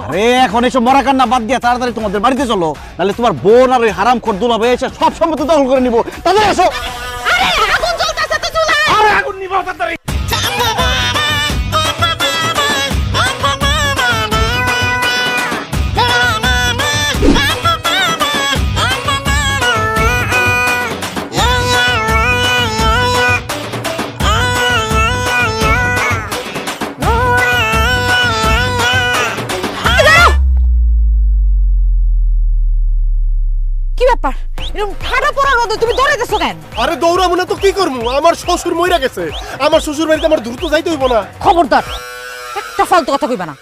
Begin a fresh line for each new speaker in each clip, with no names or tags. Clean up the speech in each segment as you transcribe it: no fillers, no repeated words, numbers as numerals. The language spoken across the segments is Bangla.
আরে এখন এসব মরা কান্না বাদ দিয়া তাড়াতাড়ি তোমাদের বাড়িতে চলো, নাহলে তোমার বোন আর ওই হারামখোর দুলাভাই এসে সব সম্পত্তি দখল করে নিব। তাড়াতাড়ি আসো।
আরে আগুন জ্বলতেছে তো চুলায়।
আরে আগুন নিভাও তাড়াতাড়ি।
কি ব্যাপার এরকম ঠাডা পড়া রোদে তুমি দৌড়াইতেছো কেন?
আরে দৌড়াবো না তো কি করবো, আমার শ্বশুর মইরা গেছে, আমার শ্বশুর বাড়িতে আমার দ্রুত যাইতে হইব না।
খবরদার একটা ফালতু কথা কইবা না।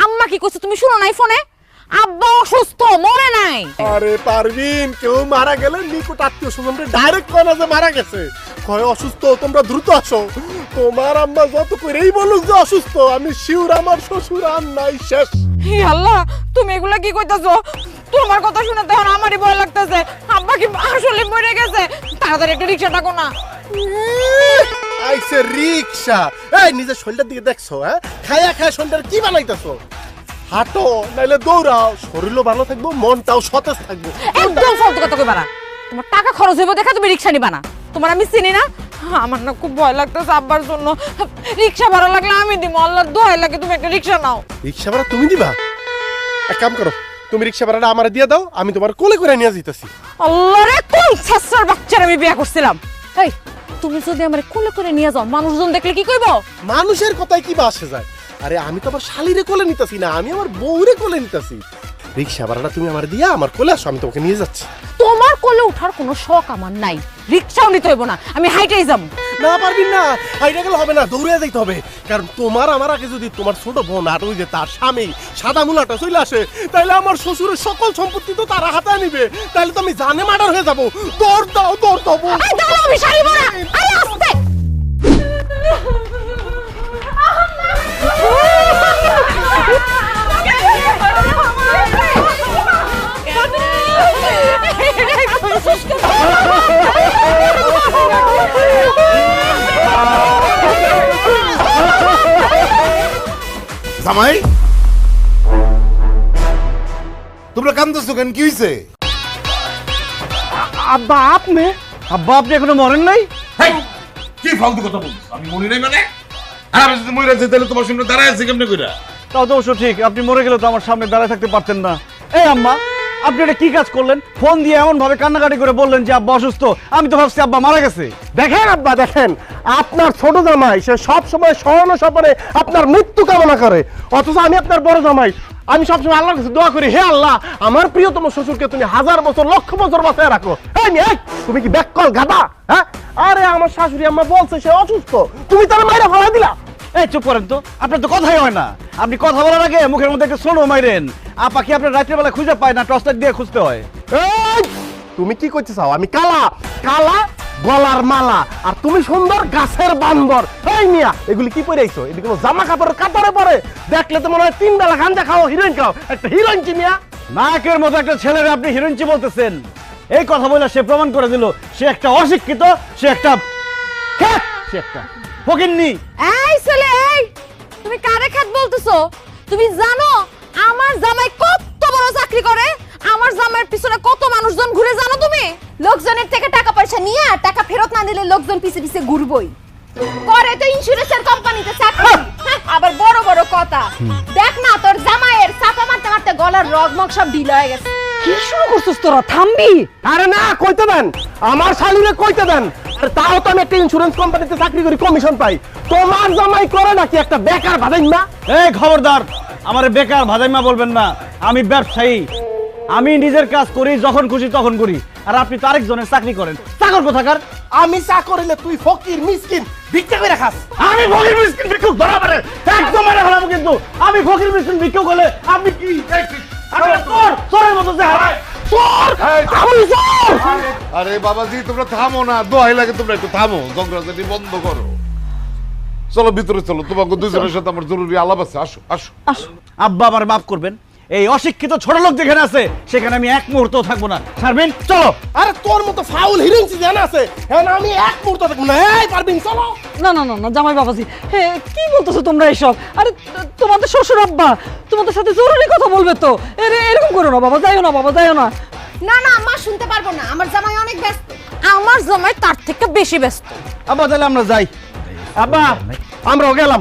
আম্মা কি কইছে তুমি শুনো নাই ফোনে? আব্বা অসুস্থ, মরে নাই।
আরে পারবিন, কেউ মারা গেলে নিকট আত্মীয় স্বজনরা ডাইরেক্ট কয় না যে মারা গেছে, কয় অসুস্থ, তোমরা দ্রুত আসো। তোমার আম্মা যত করেই বলুক যে অসুস্থ, আমি শিওর আমার শ্বশুর আর নাই, শেষ।
হে আল্লাহ, তুমি এগুলা কি কইতাছো? তোমার কথা শুনে তো আমারই ভয় লাগতেছে। আব্বা কি আসলে মরে গেছে? তাড়াতাড়ি একটা রিকশা ডাকো না।
আইছে রিকশা? এই নিজের শরীরটার দিকে দেখছো? হ্যাঁ, খায়া খায়া শরীরটার কি বানাইতেছো? হাঁটো নাইলে দৌড়াও, শরীরও ভালো থাকবো, মনটাও সতেজ থাকবো।
একদম ফালতু কথা কইবা না। তোমার টাকা খরচ হইব দেখা তুমি রিকশা নিবা না। তোমার আমি চিনি না। আমার না খুব ভয় লাগতেছে আব্বার জন্য। রিকশা ভাড়া লাগলে আমি দিব, আল্লাহর দোহাই লাগে তুমি একটা রিকশা নাও।
রিকশা ভাড়া তুমি দিবা? এক কাম করো, তুমি রিকশা ভাড়াটা আমার দিয়ে দাও, আমি তোমার কোলে করে নিয়ে যাইতেছি।
আল্লাহ রে, কোন ছাত্রার বাচ্চারা আমি বিয়ে করছিলাম। এই তুমি যদি আমার কোলে করে নিয়ে যাও, মানুষজন দেখলে কি কইব?
মানুষের কথায় কি বা আসে যায়? আরে আমি তো আমার শালিরে কোলে নিতেছি না, আমি আমার বউরে কোলে নিতেছি। রিকশা ভাড়াটা তুমি আমার দিয়া আমার কোলে আসো, আমি তোমাকে নিয়ে যাচ্ছি।
তোমার কোলে ওঠার কোনো শখ আমার নাই, রিকশাও নিতে হইব না, আমি হাইটেই যাবো।
না পারবি না, হাইটা গেলে হবে না, দৌড়ে যাইতে হবে। কারণ তোমার আমার আগে যদি তোমার ছোট বোন আর ওই যে তার স্বামী সাদা মুলাটা চলে আসে, তাহলে আমার শ্বশুরের সকল সম্পত্তি তো তারা হাতে নিবে, তাহলে তো আমি জানে মার্ডার হয়ে যাবো। দৌড় দাও, দৌড় দাও বোন।
এই দাঁড়াও, আমি শাড়ি পরা। আরে আস্তে।
জামাই, তোমরা কান্দছো কেন? কি হইছে?
আব্বা আপনি? আব্বা আপনি এখনো মরেন নাই?
কি ফালতু কথা বলছো? আমি মরি নাই মানে? আর আমি যদি মরে যাই তাহলে তোমার সামনে দাঁড়ায় আছে কেমনে কইরা?
তাও তো অবশ্য ঠিক, আপনি মরে গেলে তো আমার সামনে দাঁড়ায় থাকতে পারতেন না। এই আম্মা, আপনি এটা কি কাজ করলেন? ফোন দিয়ে এমন ভাবে কান্নাকাটি করে বললেন যে আব্বা অসুস্থ, আমি তো ভাবছি আব্বা মারা গেছে।
দেখেন আব্বা, দেখেন আপনার ছোট জামাই সে সব সময় স্মরণ স্বপনে আপনার মৃত্যু কামনা করে, অথচ আমি আপনার বড় জামাই, আমি সবসময় আল্লাহর কাছে দোয়া করি, হে আল্লাহ আমার প্রিয়তম শ্বশুরকে তুমি 1000 বছর লক্ষ বছর বাঁচায় রাখো। এই মেয়ে, তুমি কি ব্যাককল গাধা? হ্যাঁ, আরে আমার শাশুড়ি আম্মা বলছে সে অসুস্থ, তুমি তার মাইরা ফেলা দিলা।
এই চুপ করেন তো, আপনার তো কথাই হয় না। আপনি কথা বলার আগে মুখের মধ্যে একটা সোনো মাইরেন। আপা কি আপনার রাত্রে বেলা খুঁজে পায় না, টর্চ লাইট দিয়ে খুঁজতে হয়।
এই, তুমি কি করতে চাও? আমি কালা কালা গলার মালা, আর তুমি সুন্দর গাছের বান্দর। এই মিয়া, এগুলি কি পরে আইছো? এদিকে কোনো জামা কাপড়ের কাপড়ে পরে দেখলে তো মনে হয় 3 বেলা গাঞ্জা খাও, হিরোইন খাও, একটা হিরোইন কি মিয়া?
নায়কের মতো একটা ছেলের আপনি হিরোইনচি বলতেছেন? এই কথা বলে সে প্রমাণ করে দিল সে একটা অশিক্ষিত, সে একটা ফকিন্নি।
এই ছেলে, এই তুমি কারে খাত বলতেছো? তুমি জানো আমার জামাই কত বড় চাকরি করে? আমার জামাইয়ের পিছনে কত মানুষজন ঘুরে জানো তুমি?
লোকজনের থেকে টাকা পয়সা নিয়ে আর টাকা ফেরত না দিলে লোকজন পিছে পিছে ঘুরবই। করে তো ইন্স্যুরেন্সের কোম্পানিতে চাকরি। আবার বড় বড় কথা। দেখ না তোর জামাইয়ের চাপা মারতে মারতে গলার রগমগ সব ঢিল হয়ে গেছে।
কি শুরু করছিস তোরা? থামবি?
আরে না, কইতে দেন, আমার শালিরে কইতে দেন। আর তাও তো আমি একটা ইন্স্যুরেন্স কোম্পানিতে চাকরি করি, কমিশন পাই। তোমার জামাই করে নাকি একটা বেকার ভাদাইমা?
এই খবরদার, আমার বেকার ভাজাইমা বলবেন না। আমি ব্যবসায়ী, আমি নিজের কাজ করি, যখন খুশি তখন করি। আর আপনি তো আরেকজনের চাকরি করেন, চাকর কোথাকার?
আমি চা করিলে তুই ফকির মিসকিন ভিক্ষা করে খাস।
আমি ফকির মিসকিন ভিক্ষুক ধরা পারে একদম মেরে ফেলাবো। কিন্তু আমি ফকির মিসকিন ভিক্ষুক হলে আপনি কি চোরের মতো যে হারায় চোর? আমি চোর?
আরে বাবাজি, তোমরা থামো না, দোহাই লাগে তোমরা একটু থামো, ঝগড়াঝাটি বন্ধ করো। চলো ভিতরে চলো, তোমাকে দুজনের সাথে আমার জরুরি আলাপ আছে। আসো আসো।
আব্বা আমার মাফ করবেন, এই অশিক্ষিত ছোট লোক যেখানে আছে সেখানে আমি এক মুহূর্ত থাকবো না। শারমিন চলো।
আরে তোর মতো ফাউল হিরিংসি জানা আছে হ্যাঁ আমি এক মুহূর্ত থাকবো না। এই পারবিন চলো।
না না না না জামাই বাবাজি, হে কি বলতেছো তোমরা এসব? আরে তোমাদের শ্বশুর আব্বা তোমাদের সাথে জরুরি কথা বলবে তো, এরকম করো না বাবা, যাইও না বাবা, যাইও না।
না না আম্মা শুনতে পারবো না, আমার জামাই অনেক ব্যস্ত।
আমার জামাই তার থেকে বেশি ব্যস্ত।
আব্বা তাহলে আমরা যাই।
আব্বা আমরাও গেলাম।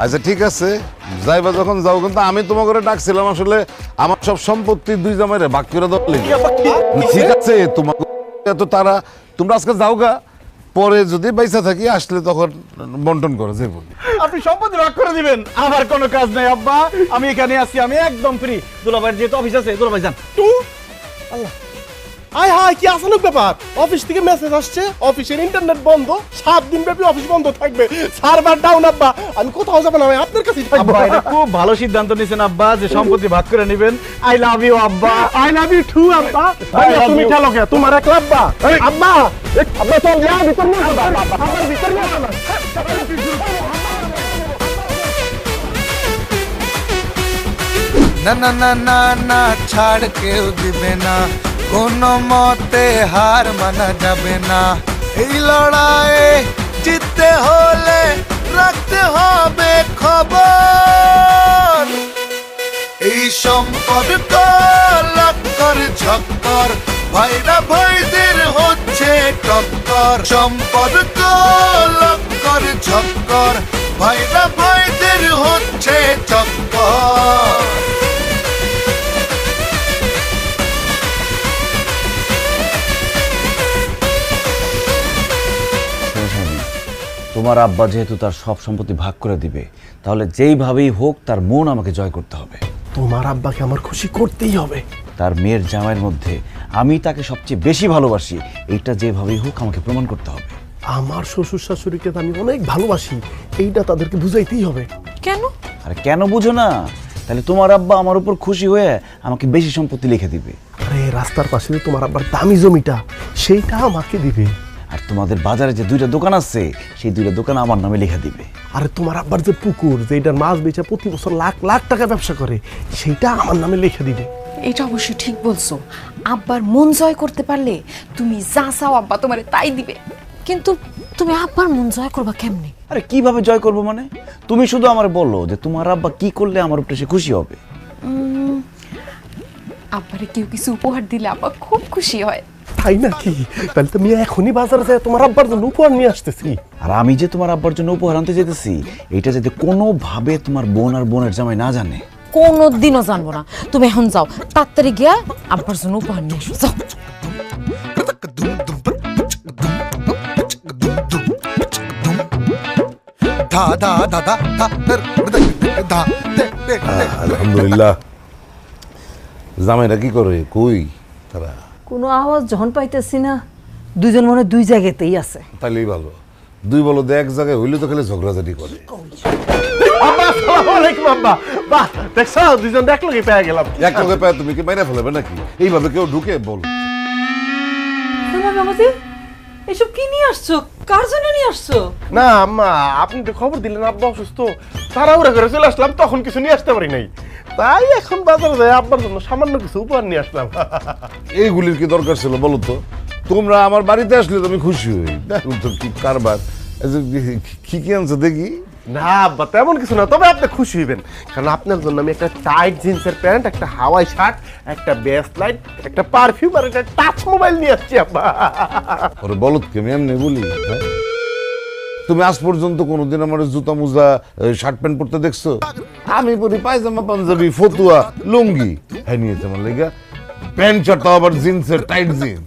আচ্ছা ঠিক আছে, যাইবা যখন যাও, কিন্তু আমি তোমাকে ডাকছিলাম আসলে আমার সব সম্পত্তি দুই জামাইরে ভাগ করে দেওয়ার লেগে। ঠিক আছে, তোমাকে এত তারা, তোমরা আজকে যাও গা, পরে যদি বাইসা থাকি আসলে তখন বন্টন করে যে বলি।
আপনি সম্পত্তি ভাগ করে দিবেন, আমার কোনো কাজ নাই আব্বা, আমি এখানে আছি, আমি একদম ফ্রি। দুলাভাইয়ের যেহেতু অফিস আছে, দুলাভাই যান।
আয় হায় কি আসানোর ব্যাপার, অফিস থেকে মেসেজ আসছে অফিসের ইন্টারনেট বন্ধ, 7 দিন ব্যাপী অফিস বন্ধ থাকবে, সার্ভার ডাউন। আব্বা আমি কোথাও যাবো না, আমি আপনার কাছেই থাকবো।
আব্বা এটা খুব ভালো সিদ্ধান্ত নিয়েছেন আব্বা, যে সম্পত্তি ভাগ করে নেবেন। আই লাভ ইউ আব্বা।
আই লাভ ইউ টু আব্বা। তুমি খেলো কে, তোমার এক আব্বা। আব্বা আব্বা চল যা ভিতর নিয়ে আব্বা, আব্বা ভিতর নিয়ে আব্বা।
না না না না না ছাড় কেউ দিবে না, কোনো মতে হার মানা যাবে না। এই লড়াইয়ে জিততে হলে রাখতে হবে খবর। এই সম্পর্ক লক্কর ঝক্কর, ভাইরা ভাইদের হচ্ছে টক্কর। সম্পর্ক লক্কর ঝক্কর, ভাইরা ভাইদের হচ্ছে টক্কর।
তোমার আব্বা যেহেতু তার সব সম্পত্তি ভাগ করে দিবে, তাহলে যেইভাবেই হোক তার মন আমাকে জয় করতে হবে।
তোমার আব্বাকে আমার খুশি করতেই হবে।
তার মেয়ের জামাইয়ের মধ্যে আমি তাকে সবচেয়ে বেশি ভালোবাসি, এইটা যেভাবেই হোক আমাকে প্রমাণ করতে হবে।
আমার শ্বশুর শাশুড়িকে তো আমি অনেক ভালোবাসি, এইটা তাদেরকে বুঝাইতেই হবে।
কেন?
আরে কেন বুঝো না? তাহলে তোমার আব্বা আমার উপর খুশি হয়ে আমাকে বেশি সম্পত্তি লিখে দিবে।
আরে রাস্তার পাশে যে তোমার আব্বার দামি জমিটা, সেইটা আমাকে দিবে।
আর তোমাদের বাজারে যে 2টা দোকান আছে, সেই 2টা দোকান আমার নামে লিখে দিবে।
আরে তোমার আব্বার যে পুকুর, যেটার মাছ বেচে প্রতি বছর লাখ লাখ টাকা ব্যবসা করে, সেইটা আমার নামে লিখে দিবে।
এটা অবশ্যই ঠিক বলছো, আব্বার মন জয় করতে পারলে তুমি যা চাও আব্বা তোমারে তাই দিবে।
কিন্তু তুমি আব্বার মন জয় করবা কেমনে?
আরে কিভাবে জয় করবো মানে? তুমি শুধু আমার বলো যে তোমার আব্বা কি করলে আমার উপরে সে খুশি হবে।
আব্বারে কেউ কিছু উপহার দিলে আব্বা খুব খুশি হয়।
তাই নাকি? তাহলে তো আমি এখনই বাজারে যাই তোমার আব্বার জন্য উপহার নিয়ে আসতেছি।
আর আমি যে তোমার আব্বার জন্য উপহার আনতে যেতেছি, এটা যাতে কোনোভাবে তোমার বোন আর বোনের জামাই না জানে।
কোনোদিনও জানবো না। তুমি এখন যাও, তাড়াতাড়ি গিয়া আব্বার জন্য উপহার নিয়ে এসো, যাও।
ধা ধা ধা ধা ধা ধা ধা।
আলহামদুলিল্লাহ। জামাইরা কি করে, কই তারা?
কোনো আওয়াজ যখন পাইতেছি না, দুইজন মনে হয় দুই জায়গাতেই আছে।
তাইলেই ভালো। দুই বলদ এক জায়গায় হইলে তো খালি ঝগড়াঝাটি করে।
আব্বা আসসালামু আলাইকুম। আব্বা বাহ, দেখছো দুইজন একলগে পেয়ে গেলাম।
এক লগে পায় তুমি কি মাইরা ফেলবে নাকি? এইভাবে কেউ ঢুকে বল।
জামাই বাবাজি এসব কি নিয়ে আসছো? কার জন্য নিয়ে আসছো?
না আম্মা, আপনি তো খবর দিলেন আব্বা অসুস্থ, তাড়াহুড়া করে চলে আসলাম, তখন কিছু নিয়ে আসতে পারি নাই। তাই এখন বাজারে যাই আব্বার জন্য সামান্য কিছু উপহার নিয়ে আসলাম।
এইগুলির কি দরকার ছিল বলো তো? তোমরা আমার বাড়িতে আসলে তো আমি খুশি হই। দেখো তো কি কারবার। এই যে কি কি আনছো দেখি।
না আব্বা তেমন কিছু না, তবে আপনি খুশি হইবেন, কারণ আপনার জন্য আমি একটা টাইট জিন্সের প্যান্ট, একটা হাওয়াই শার্ট, একটা বেস্ট লাইট, একটা পারফিউম আর একটা টাচ মোবাইল নিয়ে আসছি আব্বা।
ওরে বলদকে আমি এমনি বলি? হ্যাঁ? তুমি আজ পর্যন্ত কোনোদিন আমার জুতা মোজা শার্ট প্যান্ট পরতে দেখছো? আমি পরি পায়জামা পাঞ্জাবি ফতুয়া লুঙ্গি। হ্যাঁ নিয়েছে আমার লেগা প্যান্ট শার্ট, তাও আবার জিন্সের টাইট জিন্স।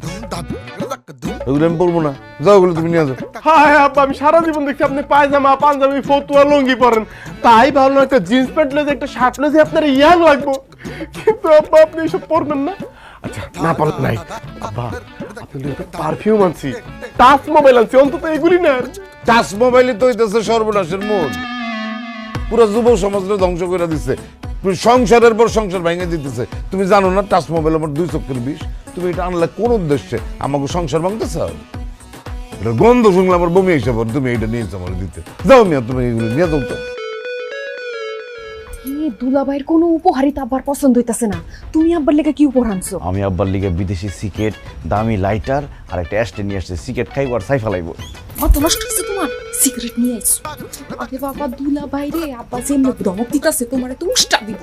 ওগুলো আমি পরবো না, যাও ওগুলো তুমি নিয়ে যাও।
হ্যাঁ আব্বা, আমি সারা জীবন দেখছি আপনি পায়জামা পাঞ্জাবি ফতুয়া লুঙ্গি পরেন, তাই ভাবলাম একটা জিন্স প্যান্ট লেজে একটা শার্ট লেজে আপনার ইয়াং লাগবো, কিন্তু আব্বা আপনি এসব পরবেন না। আচ্ছা না পারলেন নাই আব্বা, আপনি পারফিউম আনছি, টাচ মোবাইল আনছি, অন্তত এগুলি না।
টাচ মোবাইলে তো হইতেছে সর্বনাশের মূল। পুরো যুব সমাজকে ধ্বংস করে দিচ্ছে, সংসারের পর সংসার ভেঙে দিতেছে। তুমি জানো না টাচ মোবাইল আমার 2 চক্রের বিষ। তুমি এটা আনলে কোন উদ্দেশ্যে? আমাকে সংসার ভাঙতে চাও? এটা গন্ধ শুনলে আমার বমি হিসাব, তুমি এটা নিয়েছো আমার দিতে। যাও মিয়া, তুমি এগুলো নিয়ে যাও তো।
কি দুলাভাইয়ের কোনো উপহারই তো আব্বার পছন্দ হইতাছে না। তুমি আব্বার লেগে কি উপহার আনছো?
আমি আব্বার লিগে বিদেশি সিগারেট, দামি লাইটার আর একটা অ্যাস্টে নিয়ে আসছে। সিগারেট খাইব আর সাই ফেলাইব।
অত নষ্ট হয়েছে তোমার? সিগারেট নিয়ে আইছো? আরে বাবা দুলাভাই রে, আব্বা যে এমনি ধমক দিতাছে তোমারে তো উষ্টা দিব।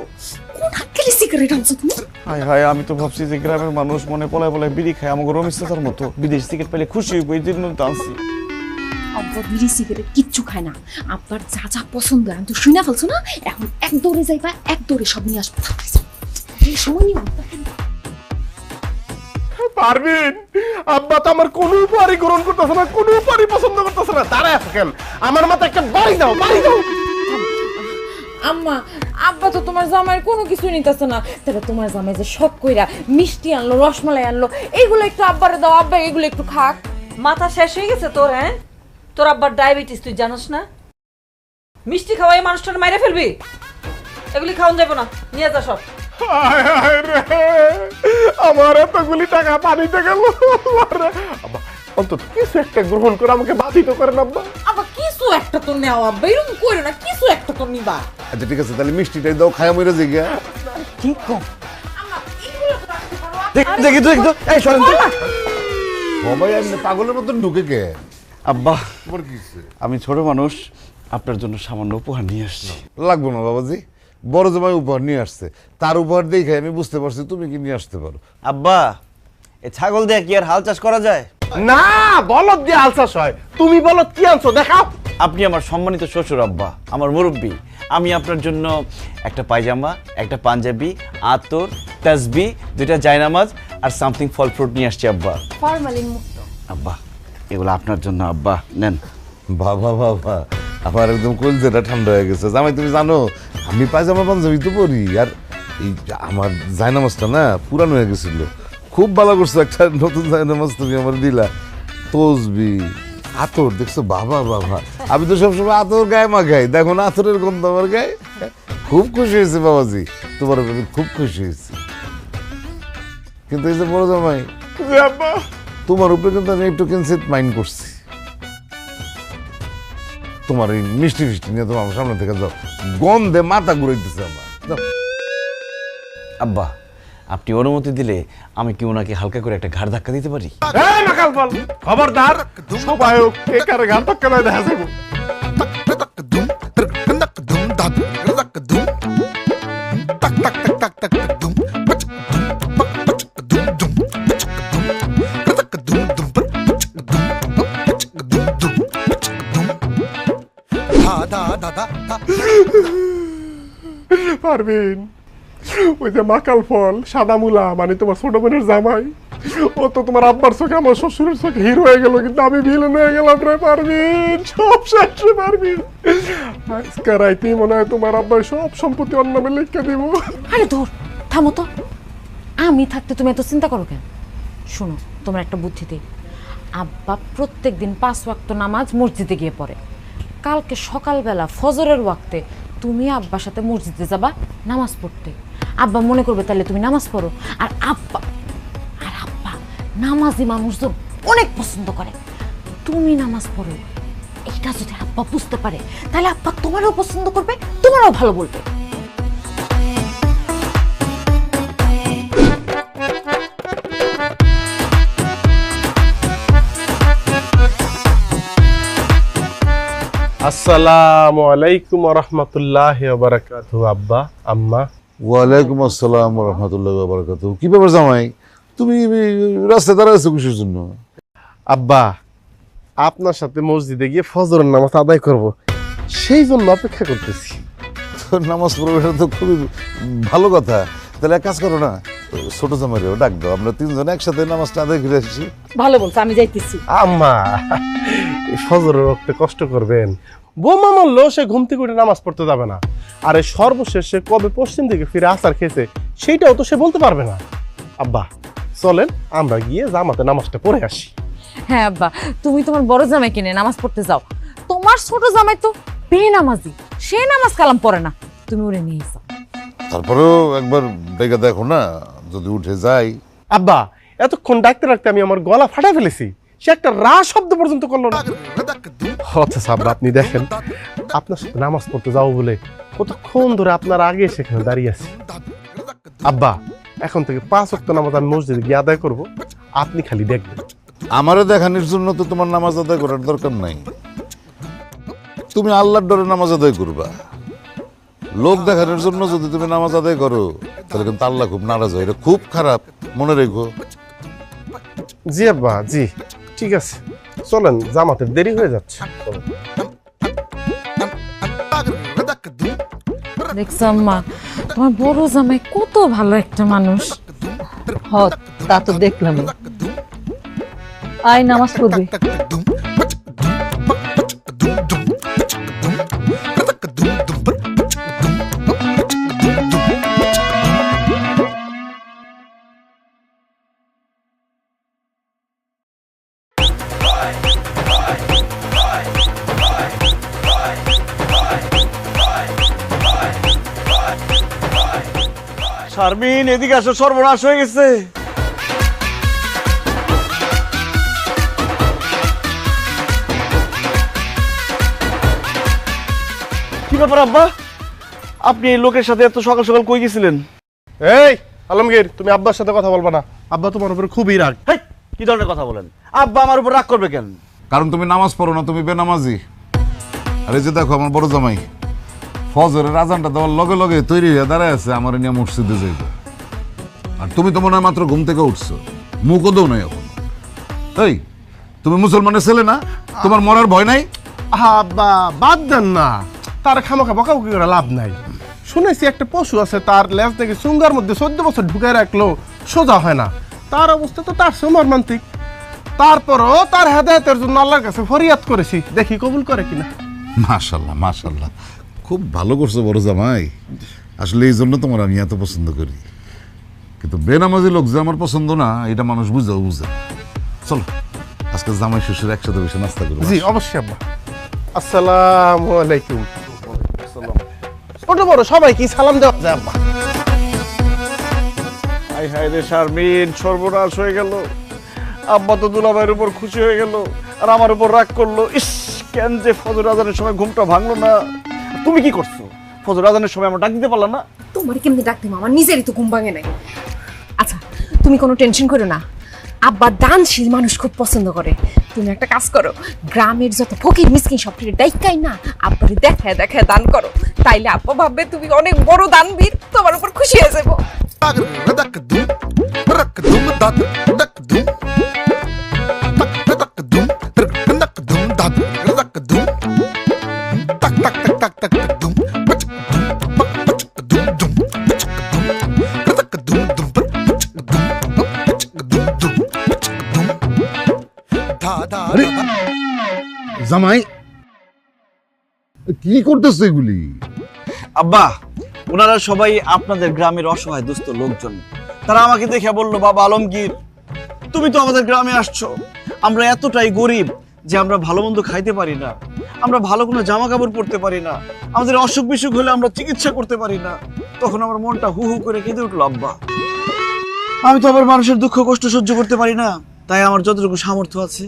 কোন হাক্কেলি সিগারেট আনছো তুমি?
হায় হায়, আমি তো ভাবছি যে গ্রামের মানুষ মনে পলায় পলায় বিড়ি খায়, আমাকে রমেশ চাচার মতো বিদেশি সিগারেট পেলে খুশি হইব, এই জন্য তো আনছি।
আব্বা বিড়ি সিগারেট কিচ্ছু খায় না। আব্বার যা যা পছন্দ আমি তো শুনে ফেলছো না, এখন এক দৌড়ে যাইবা, এক দৌড়ে সব নিয়ে আসবো। এই সময় নিয়ে
পারবেন? আব্বা তো আমার কোনো উপহারই গ্রহণ করতেছে না, কোনো উপহারই পছন্দ করতেছে না। দাঁড়ায় থাকেন, আমার মাথায় একটা বাড়ি দাও, বাড়ি দাও।
আম্মা, আব্বা তো তোমার জামাইয়ের কোনো কিছু নিতেছে না। তাহলে তোমার জামাই যে শখ কইরা মিষ্টি আনলো, রসমালাই আনলো, এইগুলো একটু আব্বারে দাও, আব্বা এগুলো একটু খাক।
মাথা শেষ হয়ে গেছে তোর? হ্যাঁ, তোর আব্বার ডায়াবেটিস তুই জানোস না? মিষ্টি খাওয়াই মানুষটার মাইরে ফেলবি? এগুলি খাওয়ান যাবো না, নিয়ে যা সব।
হায় হায় রে, আমার এতগুলি টাকা পানিতে গেল। আব্বা অন্তত কিছু একটা গ্রহণ করে আমাকে বাধিত করেন আব্বা।
আব্বা কিছু একটা তো নেও, আব্বা এরকম করো না, কিছু একটা তো নিবা।
আচ্ছা ঠিক আছে, তাহলে মিষ্টিটাই দাও, খায়া মরে যাই গিয়া।
ঠিক কম।
আম্মা এগুলো তো রাখতে পারো।
দেখি তো, এই শোনেন তো।
সবাই এমনি পাগলের মতন ঢুকে কে?
আব্বা,
তোমার কি হইছে?
আমি ছোট মানুষ, আপনার জন্য সামান্য উপহার নিয়ে আসছি।
লাগবো না বাবাজি, বড় জামাই উপহার নিয়ে আসছে, তার উপহার দেখে আমি বুঝতে পারছি তুমি কি নিয়ে আসতে পারো।
আব্বা, এই ছাগল দিয়ে কি আর হাল চাষ করা যায়?
না, বলদ দিয়ে আলসাস হয়। তুমি বলো কি আনছো দেখাও।
আপনি আমার সম্মানিত শ্বশুর আব্বা, আমার মুরব্বী। আমি আপনার জন্য একটা পায়জামা, একটা পাঞ্জাবি, আতর, তাসবি, দুইটা জায়নামাজ আর সামথিং ফল ফ্রুট নিয়ে আসছি আব্বা।
ফরমালিন মুক্ত।
আব্বা, এগুলো আপনার জন্য আব্বা, নেন।
বাবা বাবা, আমার একদম কলজেটা ঠান্ডা হয়ে গেছে। জামাই তুমি জানো আমি পায়জামা পাঞ্জাবি তো পরি, আর এই আমার জায়নামাজটা না পুরানো হয়ে গেছিল। খুব ভালো করছো, একটা নতুন জায়নামাজ তুমি আমার দিলা। তসবি, আতর, দেখছো বাবা বাবা, আমি তো সবসময় আতর গায়ে মাখাই, দেখো না আতরের গন্ধ আমার গায়ে। খুব খুশি হয়েছে বাবাজি, তোমার উপর আমি খুব খুশি হয়েছি। কিন্তু এই যে বড় জামাই,
যে আব্বা
তোমার উপরে কিন্তু আমি একটু কিনসিট মাইন্ড করছি। তোমার এই মিষ্টি ফিষ্টি নিয়ে তোমার আমার সামনে থেকে যাও, গন্ধে মাথা ঘুরাইতেছে আমার। যাও।
আব্বা, আপনি অনুমতি দিলে আমি কি ওনাকে হালকা করে একটা ঘাড় ধাক্কা দিতে পারি?
এই মাকাল বল, খবরদার, সবাই কে কারে গান তক কেন দেখা যাবো। পারবেন? ওই যে মাকাল ফল, সাদা মুলা, মানে তোমার ছোট বোনের জামাই, ও তো তোমার আব্বার চোখে আমার শ্বশুরের চোখে হিরো হয়ে গেল, কিন্তু আমি ভিলেন হয়ে গেলাম রে। পারবেন? সব শেষ রে। পারবেন? আজকে রাইতেই মনে হয় তোমার আব্বার সব সম্পত্তি অন্য নামে লিখে দিব।
আরে ধর, থামো তো। আমি থাকতে তুমি এত চিন্তা করো কেন? শোনো, তোমার একটা বুদ্ধি দিই। আব্বা প্রত্যেক দিন 5 ওয়াক্ত নামাজ মসজিদে গিয়ে পড়ে। কালকে সকালবেলা ফজরের ওয়াক্তে তুমি আব্বার সাথে মসজিদে যাবা নামাজ পড়তে। আব্বা মনে করবে তাহলে তুমি নামাজ পড়ো। আর আব্বা নামাজি মানুষজন অনেক পছন্দ করে। তুমি নামাজ পড়ো, এটা যদি আব্বা বুঝতে পারে তাহলে আব্বা তোমারও পছন্দ করবে, তোমারও ভালো বলবে।
আসসালামু আলাইকুম ওয়া রাহমাতুল্লাহি ওয়া বারাকাতুহু। আব্বা, আম্মা।
ওয়ালাইকুম আসসালাম ওয়া রাহমাতুল্লাহি ওয়া বারাকাতুহু। কি ব্যাপার জামাই, তুমি রাস্তায় দাঁড়াইছো কিসের জন্য?
আব্বা, আপনার সাথে মসজিদে গিয়ে ফজরের নামাজ আদায় করব, সেই জন্য অপেক্ষা করতেছি।
তোর নামাজ পড়বে, এটা তো খুবই ভালো কথা। তাহলে এক কাজ করো না, ছোট জামাইরেও ডাক দাও, আমরা 3 জন একসাথে নামাজটা আদায় করে আসছি।
ভালো বলছো, আমি যাইতেছি।
আম্মা, এই ফজরের ওয়াক্তে কষ্ট করবেন? বোমা মারলো সে ঘুম থেকে উঠে নামাজ পড়তে যাবে না, আর এই সর্বশেষে কবে পশ্চিম দিকে ফিরে আসার খেয়েছে সেইটাও তো সে বলতে পারবে না। আব্বা চলেন আমরা গিয়ে জামাতে নামাজটা পড়ে আসি।
হ্যাঁ আব্বা, তুমি তোমার বড় জামাই কিনে নামাজ পড়তে যাও। তোমার ছোট জামাই তো বেনামাজি, সে নামাজ কালাম পড়ে না, তুমি ওরে নিয়ে যাও।
তারপরেও একবার ডেকে দেখো না, যদি উঠে যাই।
আব্বা, এতক্ষণ ডাকতে রাখতে আমি আমার গলা ফাটা ফেলেছি, সে একটা রা শব্দ পর্যন্ত করলো না। আচ্ছা সাবরা, আপনি দেখেন আপনার সাথে নামাজ পড়তে যাবো বলে কতক্ষণ ধরে আপনার আগে সেখানে দাঁড়িয়ে আছি। আব্বা এখন থেকে 5 ওয়াক্ত নামাজ আমি মসজিদে গিয়ে আদায় করব, আপনি খালি দেখবেন।
আমারও দেখানোর জন্য তো তোমার নামাজ আদায় করার দরকার নাই। তুমি আল্লাহর ডরে নামাজ আদায় করবা। লোক দেখানোর জন্য যদি তুমি নামাজ আদায় করো তাহলে কিন্তু আল্লাহ খুব নারাজ হয়, এটা খুব খারাপ, মনে রেখো।
জি আব্বা, জি ঠিক আছে, চলেন, জামাতের দেরি হয়ে যাচ্ছে।
দেখছো আম্মা, তোমার বড় জামাই কত ভালো একটা মানুষ।
হ, তা তো দেখলাম। আয় নামাজ পড়বি।
শারমিন, এদিকে আসো, সর্বনাশ হয়ে গেছে। কি ব্যাপার আব্বা, আপনি এই লোকের সাথে এত সকাল সকাল কই গেছিলেন?
এই আলমগীর, তুমি আব্বার সাথে কথা বলবা না, আব্বা তোমার উপরে খুবই রাগ।
হেই, কি ধরনের কথা বলেন? আব্বা আমার উপর রাগ করবে কেন?
কারণ তুমি নামাজ পড়ো না, তুমি বেনামাজি। আর এই যে দেখো আমার বড় জামাই ফজরের আজানটা দেওয়ার লগে লগে তৈরি হয়ে দাঁড়ায় আছে আমার নিয়ে মসজিদে যাইব। আর তুমি তো মনে হয় মাত্র ঘুম থেকে উঠছো, মুখও দেও নাই এখন। এই তুমি মুসলমানের ছেলে না, তোমার মরার ভয় নাই?
আব্বা বাদ দেন না, তার খামাখা বকাবকি করে লাভ নাই। শুনেছি একটা পশু আছে, তার লেজ থেকে চুঙ্গার মধ্যে 14 বছর ঢুকায় রাখলো সোজা হয় না। তার অবস্থা তো তার চেয়ে মর্মান্তিক। তারপরও তার হেদায়েতের জন্য আল্লাহর কাছে ফরিয়াদ করেছি, দেখি কবুল করে কিনা।
মাশাল্লাহ মাশাল্লাহ, খুব ভালো করছো বড় জামাই। আসলে এই জন্য তোমার আমি এত পছন্দ করি। কিন্তু বেনামাজি লোক যে আমার পছন্দ না, এটা মানুষ বুঝাও বুঝে। চলো আজকে জামাই শ্বশুর একসাথে বসে নাস্তা করবো।
জি অবশ্যই আব্বা। আসসালামু আলাইকুম। ছোট বড় সবাই কি সালাম দেওয়া যায় আব্বা?
হাই হাই রে শারমিন, সর্বনাশ হয়ে গেল। আব্বা তো দুলাভাইয়ের উপর খুশি হয়ে গেল আর আমার উপর রাগ করলো। ইস, কেন যে ফজর আজানের সময় ঘুমটা ভাঙলো না। তুমি কি করছো? ফজর আজানের সময় আমার ডাক দিতে পারলাম না?
তোমার কেমনি ডাকতে আমার নিজেরই তো ঘুম ভাঙে নাই। আচ্ছা তুমি কোনো টেনশন করো না, আব্বা দানশীল মানুষ খুব পছন্দ করে। তুমি একটা কাজ করো, গ্রামের যত ফকির মিসকিন সব ডাইকাই না আব্বারে দেখায় দেখায় দান করো, তাইলে আব্বা ভাববে তুমি অনেক বড় দানবীর, তোমার উপর খুশি হয়ে যাবো।
আরে জামাই কি করতেছো এগুলি?
আব্বা, ওনারা সবাই আপনাদের গ্রামের অসহায় দুস্থ লোকজন। তারা আমাকে দেখে বললো, বাবা আলমগীর, তুমি তো আমাদের গ্রামে আসছো, আমরা এতটাই গরিব যে আমরা ভালো মন্দ খাইতে পারি না, আমরা ভালো কোনো জামা কাপড় পরতে পারি না, আমাদের অসুখ বিসুখ হলে আমরা চিকিৎসা করতে পারি না। তখন আমার মনটা হু হু করে কেঁদে উঠলো। আব্বা, আমি তো আবার মানুষের দুঃখ কষ্ট সহ্য করতে পারি না, তাই আমার যতটুকু সামর্থ্য আছে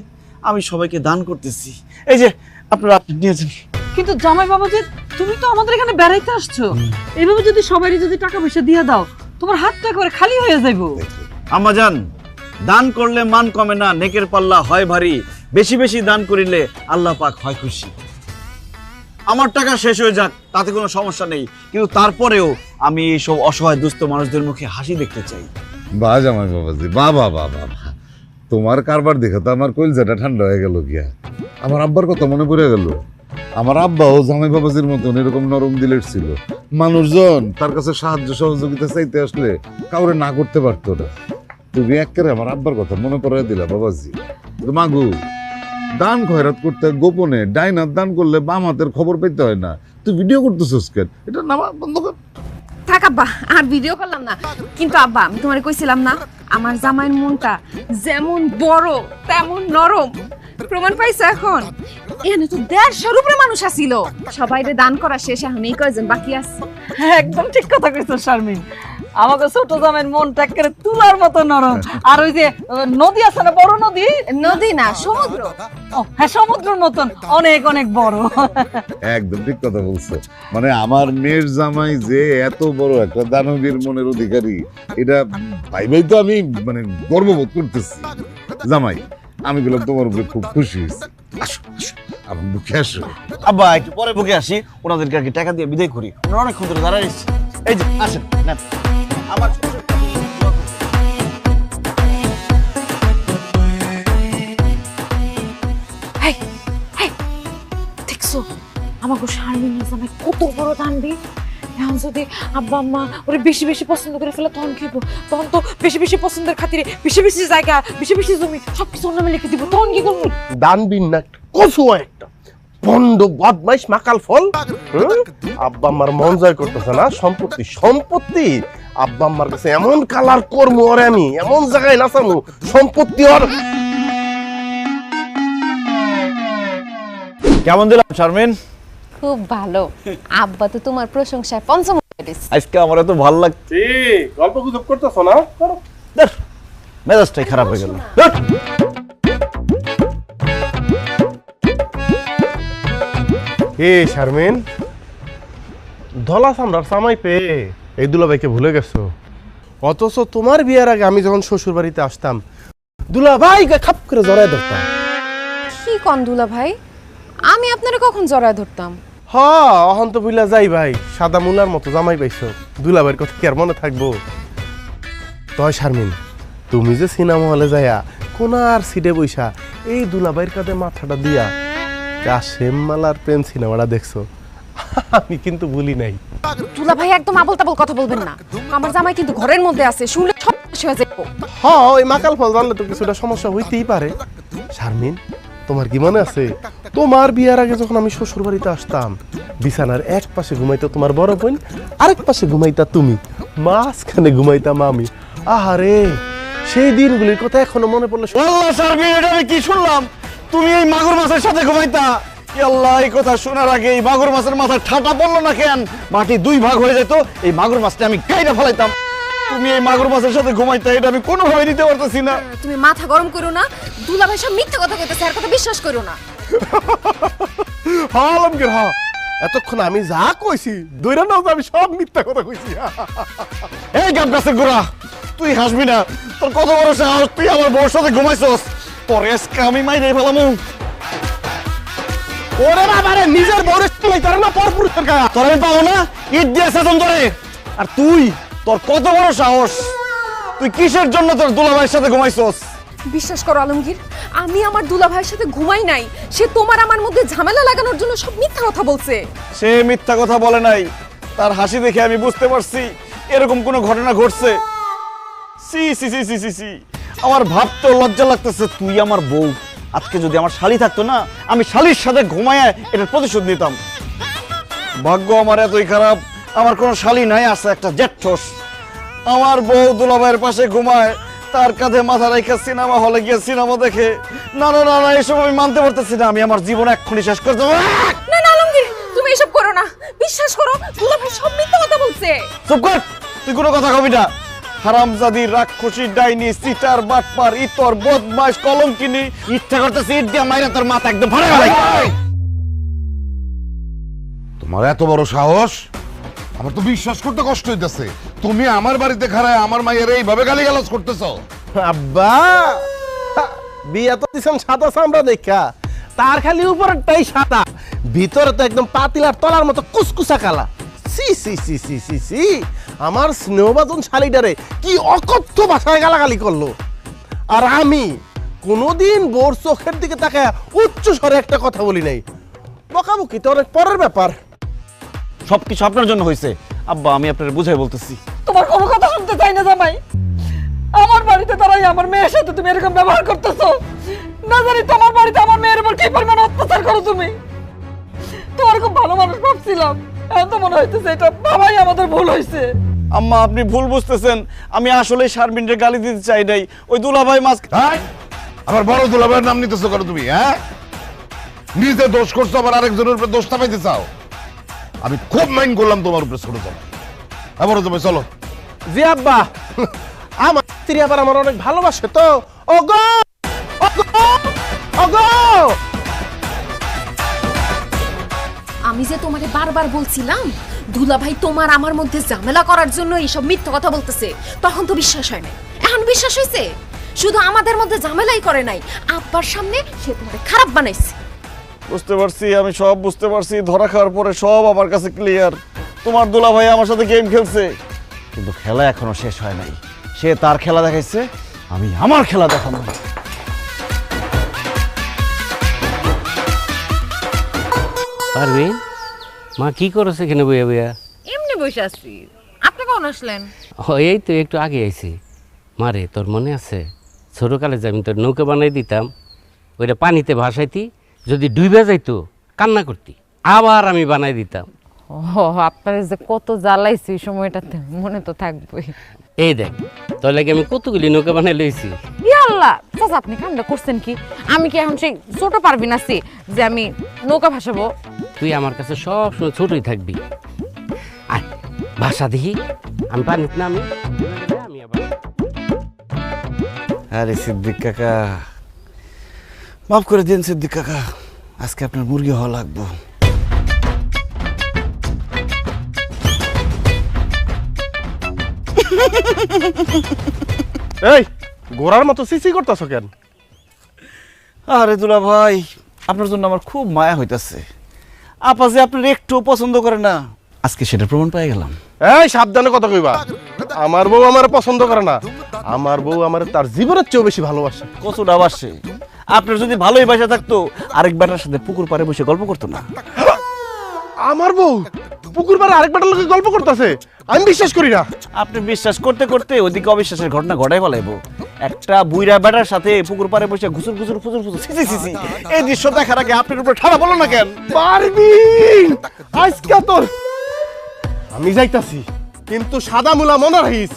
আমি সবাইকে দান করতেছি। এই যে আপনারা নিয়েছেন।
কিন্তু জামাই বাবা, যে তুমি তো আমাদের এখানে বেড়াইতে আসছো, এইভাবে যদি সবারই যদি টাকা পয়সা দিয়ে দাও, তোমার হাতটা করে খালি হয়ে যাইবো।
আম্মা জান, দান করলে মান কমে না, নেকের পাল্লা হয় ভারী। বেশি বেশি দান করিলে আল্লাহ পাক হয় খুশি। আমার টাকা শেষ হয়ে যাক তাতে কোনো সমস্যা নেই, কিন্তু তারপরেও আমি এইসব অসহায় দুস্থ মানুষদের মুখে হাসি দেখতে চাই।
বা জামাই বাবাজি, বাবা বাবা, তোমার কারবার দেখে তো আমার কলিজাটা ঠান্ডা হয়ে গেল গিয়া। আমার আব্বার কথা মনে পড়ে গেল। আমার আব্বাও জামাই বাবাজির মতন এরকম নরম দিলের ছিল। মানুষজন তার কাছে সাহায্য সহযোগিতা চাইতে আসলে কাউরে না করতে পারতো না। তুমি একেবারে আমার আব্বার কথা মনে পড়াই দিলা বাবাজি। মাগু, দান খয়রাত করতে গোপনে ডাইন হাত দান করলে বাম হাতের খবর পেতে হয় না। তুই ভিডিও করতেছিস কেন? এটা নামা বন্ধ কর।
থাক আব্বা, আর ভিডিও করলাম না। কিন্তু আব্বা, আমি তোমারে কইছিলাম না আমার জামাইয়ের মনটা যেমন বড় তেমন নরম। প্রমাণ পাইছো এখন? এখানে তো 150 উপরে মানুষ আসিল, সবাইরে দান করা শেষ, এখন এই কয়জন বাকি আছে।
হ্যাঁ, একদম ঠিক কথা কইছো শারমিন। আমাকে ছোট জামাইয়ের মনটা একেবারে তুলার মতো নরম। আর ওই যে নদী আছে না, বড় নদী,
নদী না সমুদ্র।
ও হ্যাঁ, সমুদ্রের মতন অনেক অনেক বড়।
একদম ঠিক কথা বলছো। মানে আমার মেয়ের জামাই যে এত বড় একটা দানবীর মনের অধিকারী, এটা ভাইবাই তো আমি মানে গর্ববোধ করতেছি। জামাই, আমি গেলাম তোমার উপরে খুব খুশি হয়েছি। আসো আসো, আমার বুকে আসো।
আব্বা একটু পরে বুকে আসি, ওনাদেরকে আর কি টাকা দিয়ে বিদায় করি। ওনারা অনেকক্ষণ ধরে দাঁড়ায় এসেছে। এই যে আসেন, নেন। আমার
হেই, হেই, দেখছো আমাকে শারমিন জামাই কত বড় দানবি। এখন যদি আব্বা আম্মা ওরে বেশি বেশি পছন্দ করে ফেলে তখন কি হবো? তখন তো বেশি বেশি পছন্দের খাতিরে বেশি বেশি জায়গা, বেশি বেশি জমি সবকিছু অন্য নামে লিখে দিব, তখন কি করবো?
দানবিন না, কচুয়া একটা বন্ড বদমাইশ মাকাল ফল। আব্বা আম্মার মন জয় করতেছে না, সম্পত্তি সম্পত্তি আব্বা আম্মার কাছে এমন কালার করবো ওরে, আমি এমন জায়গায় নাচামু সম্পত্তি ওর।
কেমন দিলাম শারমিন?
খুব ভালো। আব্বা তো তোমার প্রশংসায় পঞ্চম হয়ে গেছে।
আজকে আমার এত ভালো লাগছে।
গল্প গুজব করতেছো না?
ধুর, মেজাজটাই খারাপ হয়ে গেল।
এ শারমিন, ধলা সামরার সামাই পেয়ে এই দুলাভাইকে ভুলে গেছো। অথচ তোমার বিয়ের আগে আমি যখন শ্বশুর বাড়িতে আসতাম, দুলাভাইকে খাপ করে জড়ায় ধরতাম।
কি কন দুলা ভাই, আমি আপনারে কখন জড়ায় ধরতাম?
অহন তো বুইলা যাই ভাই, সাদা মুলার মতো জামাই পাইছো। দুলাভাইয়ের কথা কি আর মনে থাকবো? তয় শারমিন, তুমি যে সিনেমা হলে যাইয়া কোনার সিটে বইসা এই দুলাভাইয়ের কাঁধে মাথাটা দিয়া কাশেম মালার প্রেম সিনেমাটা দেখছো, আমি কিন্তু ভুলি নাই।
দুলা ভাই একদম আবল তাবল কথা বলবেন না। আমার জামাই কিন্তু ঘরের মধ্যে আছে, শুনলে সব শেষ হয়ে যাবে।
ওই মাকাল ফল জানলে তো কিছুটা সমস্যা হইতেই পারে। শারমিন, তোমার কি মনে আছে তোমার বিয়ার আগে যখন আমি শ্বশুর বাড়িতে আসতাম, বিছানার এক পাশে ঘুমাইতো তোমার বড় বোন, আরেক পাশে ঘুমাইতা তুমি, মাঝখানে ঘুমাইতাম আমি। আহারে, সেই দিনগুলির কথা এখনো মনে পড়লে
আল্লাহ শারমিন, এটা আমি কি শুনলাম? তুমি এই মাগুর মাছের সাথে ঘুমাইতা? আল্লাহ, এই কথা শোনার আগে এই মাগুর মাছের মাথা ঠাটা পড়লো না কেন? মাটি দুই ভাগ হয়ে যেত, এই মাগুর মাছটা আমি কাইরা ফেলাইতাম। তুমি এই মাগুর মাছের সাথে ঘুমাইতা, এটা আমি কোনোভাবে নিতে পারতেছি না।
তুমি মাথা গরম করো না। দুলা ভাই সব মিথ্যা কথা কইতেছে, আর কথা বিশ্বাস করো না।
আলমগীর, এতক্ষণ আমি যা কইছি দৈরা নাও, আমি সব মিথ্যা কথা কইছি।
এই গাব গাছের গোড়া, তুই হাসবি না। তোর কত বড় সাহস, তুই আমার বউর সাথে ঘুমাইছস? পরে আজকে আমি মাইরে ফেলামু।
ওরে বাবারে, নিজের বউরে তুই তার না পরপুরুষের গায়ে
তোর আমি পাবো না, ইট দিয়ে শাসন করে। আর তুই, তোর কত বড় সাহস, তুই কিসের জন্য তোর দুলাভাইয়ের সাথে ঘুমাইছস?
বিশ্বাস করো আলমগীর, আমি আমার দুলা ভাইয়ের সাথে ঘুমাই নাই। সে তোমার আমার মধ্যে ঝামেলা লাগানোর জন্য সব মিথ্যা কথা বলছে।
সে মিথ্যা কথা বলে নাই, তার হাসি দেখে আমি বুঝতে পারছি এরকম কোনো ঘটনা ঘটছে। সি সি সি সি সি সি, আমার ভাবতেও লজ্জা লাগতেছে। তুই আমার বউ, আজকে যদি আমার শালি থাকতো না, আমি শালির সাথে ঘুমায় এটার প্রতিশোধ নিতাম। ভাগ্য আমার এতই খারাপ, আমার কোনো শালি নাই, আছে একটা জেঠঠোস। আমার বউ দুলাভাইয়ের পাশে ঘুমায়, তার কাঁধে মাথা রেখে সিনেমা হলে গিয়ে সিনেমা দেখে। না না না না, এসব আমি মানতে পারতেছি না। আমি আমার জীবন এক্ষুনি শেষ করে দেবো।
না না আলমগীর, তুমি এসব করো না। বিশ্বাস করো, দুলা ভাই সব মিথ্যা কথা বলছে।
চুপ কর, তুই কোনো কথা কবি না। হারামজাদি, রাক্ষসী, ডাইনি, সিটার, বাটপার, ইতর, বদমাশ, কলঙ্কিনী, ইচ্ছা করতেছে ইট দিয়ে মাইরা তোর মাথা একদম ফাড়ে ফেলাই।
তোমার এত বড় সাহস, আমার তো বিশ্বাস করতে কষ্ট হইতেছে। তুমি আমার বাড়িতে খাড়ায় আমার মায়ের এইভাবে গালিগালাজ করতেছো?
আব্বা, বিয়া তো দিছেন সাদা চামড়া দেখা, তার খালি উপরটাই সাদা, ভিতরে তো একদম পাতিলার তলার মতো কুসকুসা কালা। সি সি সি সি সি সি, আমার স্নেহবাদন শালিটারে কি অকথ্য ভাষায় গালাগালি করলো। আর আমি কোনোদিন বোর চোখের দিকে তাকায় উচ্চ স্বরে একটা কথা বলি নাই। বকাবকি তো অনেক পরের ব্যাপার।
সবকিছু আপনার জন্য হয়েছে আব্বা, আমি আপনার বুঝাই বলতেছি।
তোমার কোনো কথা শুনতে চাই না জামাই। আমার বাড়িতে দাঁড়াই আমার মেয়ের সাথে তুমি এরকম ব্যবহার করতেছো। না জানি তোমার বাড়িতে আমার মেয়ের উপর কি পরিমাণ অত্যাচার করো তুমি। তোমার খুব ভালো মানুষ ভাবছিলাম, এখন তো মনে হইতেছে এটা বাবাই আমাদের ভুল হয়েছে।
আম্মা, আপনি ভুল বুঝতেছেন। আমি আসলে শারমিনকে গালি দিতে চাই নাই। ওই দুলাভাই মাছ
আমার বড় দুলাভাইয়ের নাম নিতেছো কেন তুমি? হ্যাঁ, নিজে দোষ করছো, আবার আরেকজনের উপরে দোষ চাপাইতে চাও। আমি খুব মাইন্ড করলাম তোমার উপরে ছোট জামাই। বড় জামাই চলো,
জি আব্বা, আমার স্ত্রী আবার আমার অনেক ভালোবাসে তো। ওগো ওগো ওগো,
আমি যে তোমারে বারবার বলছিলাম দুলাভাই তোমার আমার মধ্যে ঝামেলা করার জন্য এইসব মিথ্যা কথা বলতেছে, তখন তো বিশ্বাস হয় না। এখন বিশ্বাস হয়েছে? শুধু আমাদের মধ্যে ঝামেলাই করে নাই, আব্বার সামনে সে তোমারে খারাপ বানাইছে।
বুঝতে পারছি, আমি সব বুঝতে পারছি। ধরা খাওয়ার পরে সব আমার কাছে ক্লিয়ার। তোমার দুলাভাই আমার সাথে গেম খেলছে, কিন্তু খেলা এখনো শেষ হয় নাই। সে তার খেলা দেখাইছে, আমি আমার খেলা দেখাবো।
পারবেন মা কি করেছে এখানে বইয়া বইয়া?
এমনি বসে আছি। আপনি কখন আসলেন?
ও এই তো একটু আগে আইছি। মারে তোর মনে আছে ছোটকালে যে আমি তোর নৌকা বানাই দিতাম, ওইটা পানিতে ভাসাইতি, যদি ডুবে যাইতো কান্না করতি, আবার আমি বানাই দিতাম।
ও আপনার যে কত জ্বালাইছি সময়টাতে, মনে তো থাকবেই।
এই দেখ তোর লাগে আমি কতগুলি নৌকা বানাই লইছি।
আল্লাহ চাচা, আপনি কামটা করছেন কি? আমি কি এখন সেই ছোট পারবি না যে আমি নৌকা ভাসাবো?
তুই আমার কাছে সব সময় ছোটই থাকবি। আর ভাষা দেখি আমি পানিতে নামি, আমি আবার।
আরে সিদ্দিক কাকা, মাফ করে দিন সিদ্দিক কাকা, আজকে আপনার মুরগি হওয়া লাগবো।
এই গোড়ার মতো সিসি করতেছ কেন?
আরে দুলা ভাই, আপনার জন্য আমার খুব মায়া হইতাছে। আপা যে আপনার একটু পছন্দ করে না, আজকে সেটা প্রমাণ পেয়ে গেলাম।
এই সাবধানে কথা কইবা। আমার বউ আমার পছন্দ করে না, আমার বউ আমার তার জীবনের চেয়েও বেশি ভালোবাসে।
কচুটা বাসে। আপনার যদি ভালোই বাসা থাকতো, আরেক বেটার সাথে পুকুর পাড়ে বসে গল্প করতো না।
আমার বউ পুকুর পাড়ে আরেক বেটার লোকে গল্প করতেছে? আমি বিশ্বাস করি না।
আপনি বিশ্বাস করতে করতে ওইদিকে অবিশ্বাসের ঘটনা ঘটাই ফেলাইবো। একটা বুইরা বেটার সাথে পুকুর পাড়ে বসে ঘুসুর ঘুসুর ফুসুর ফুসুর ছি ছি ছি, এই দৃশ্য দেখার আগে আপনার উপরে ঠাড়া বলো না কেন?
পারবি আজকে তোর আমি যাইতাছি, কিন্তু সাদা মুলা মনে রাখিস,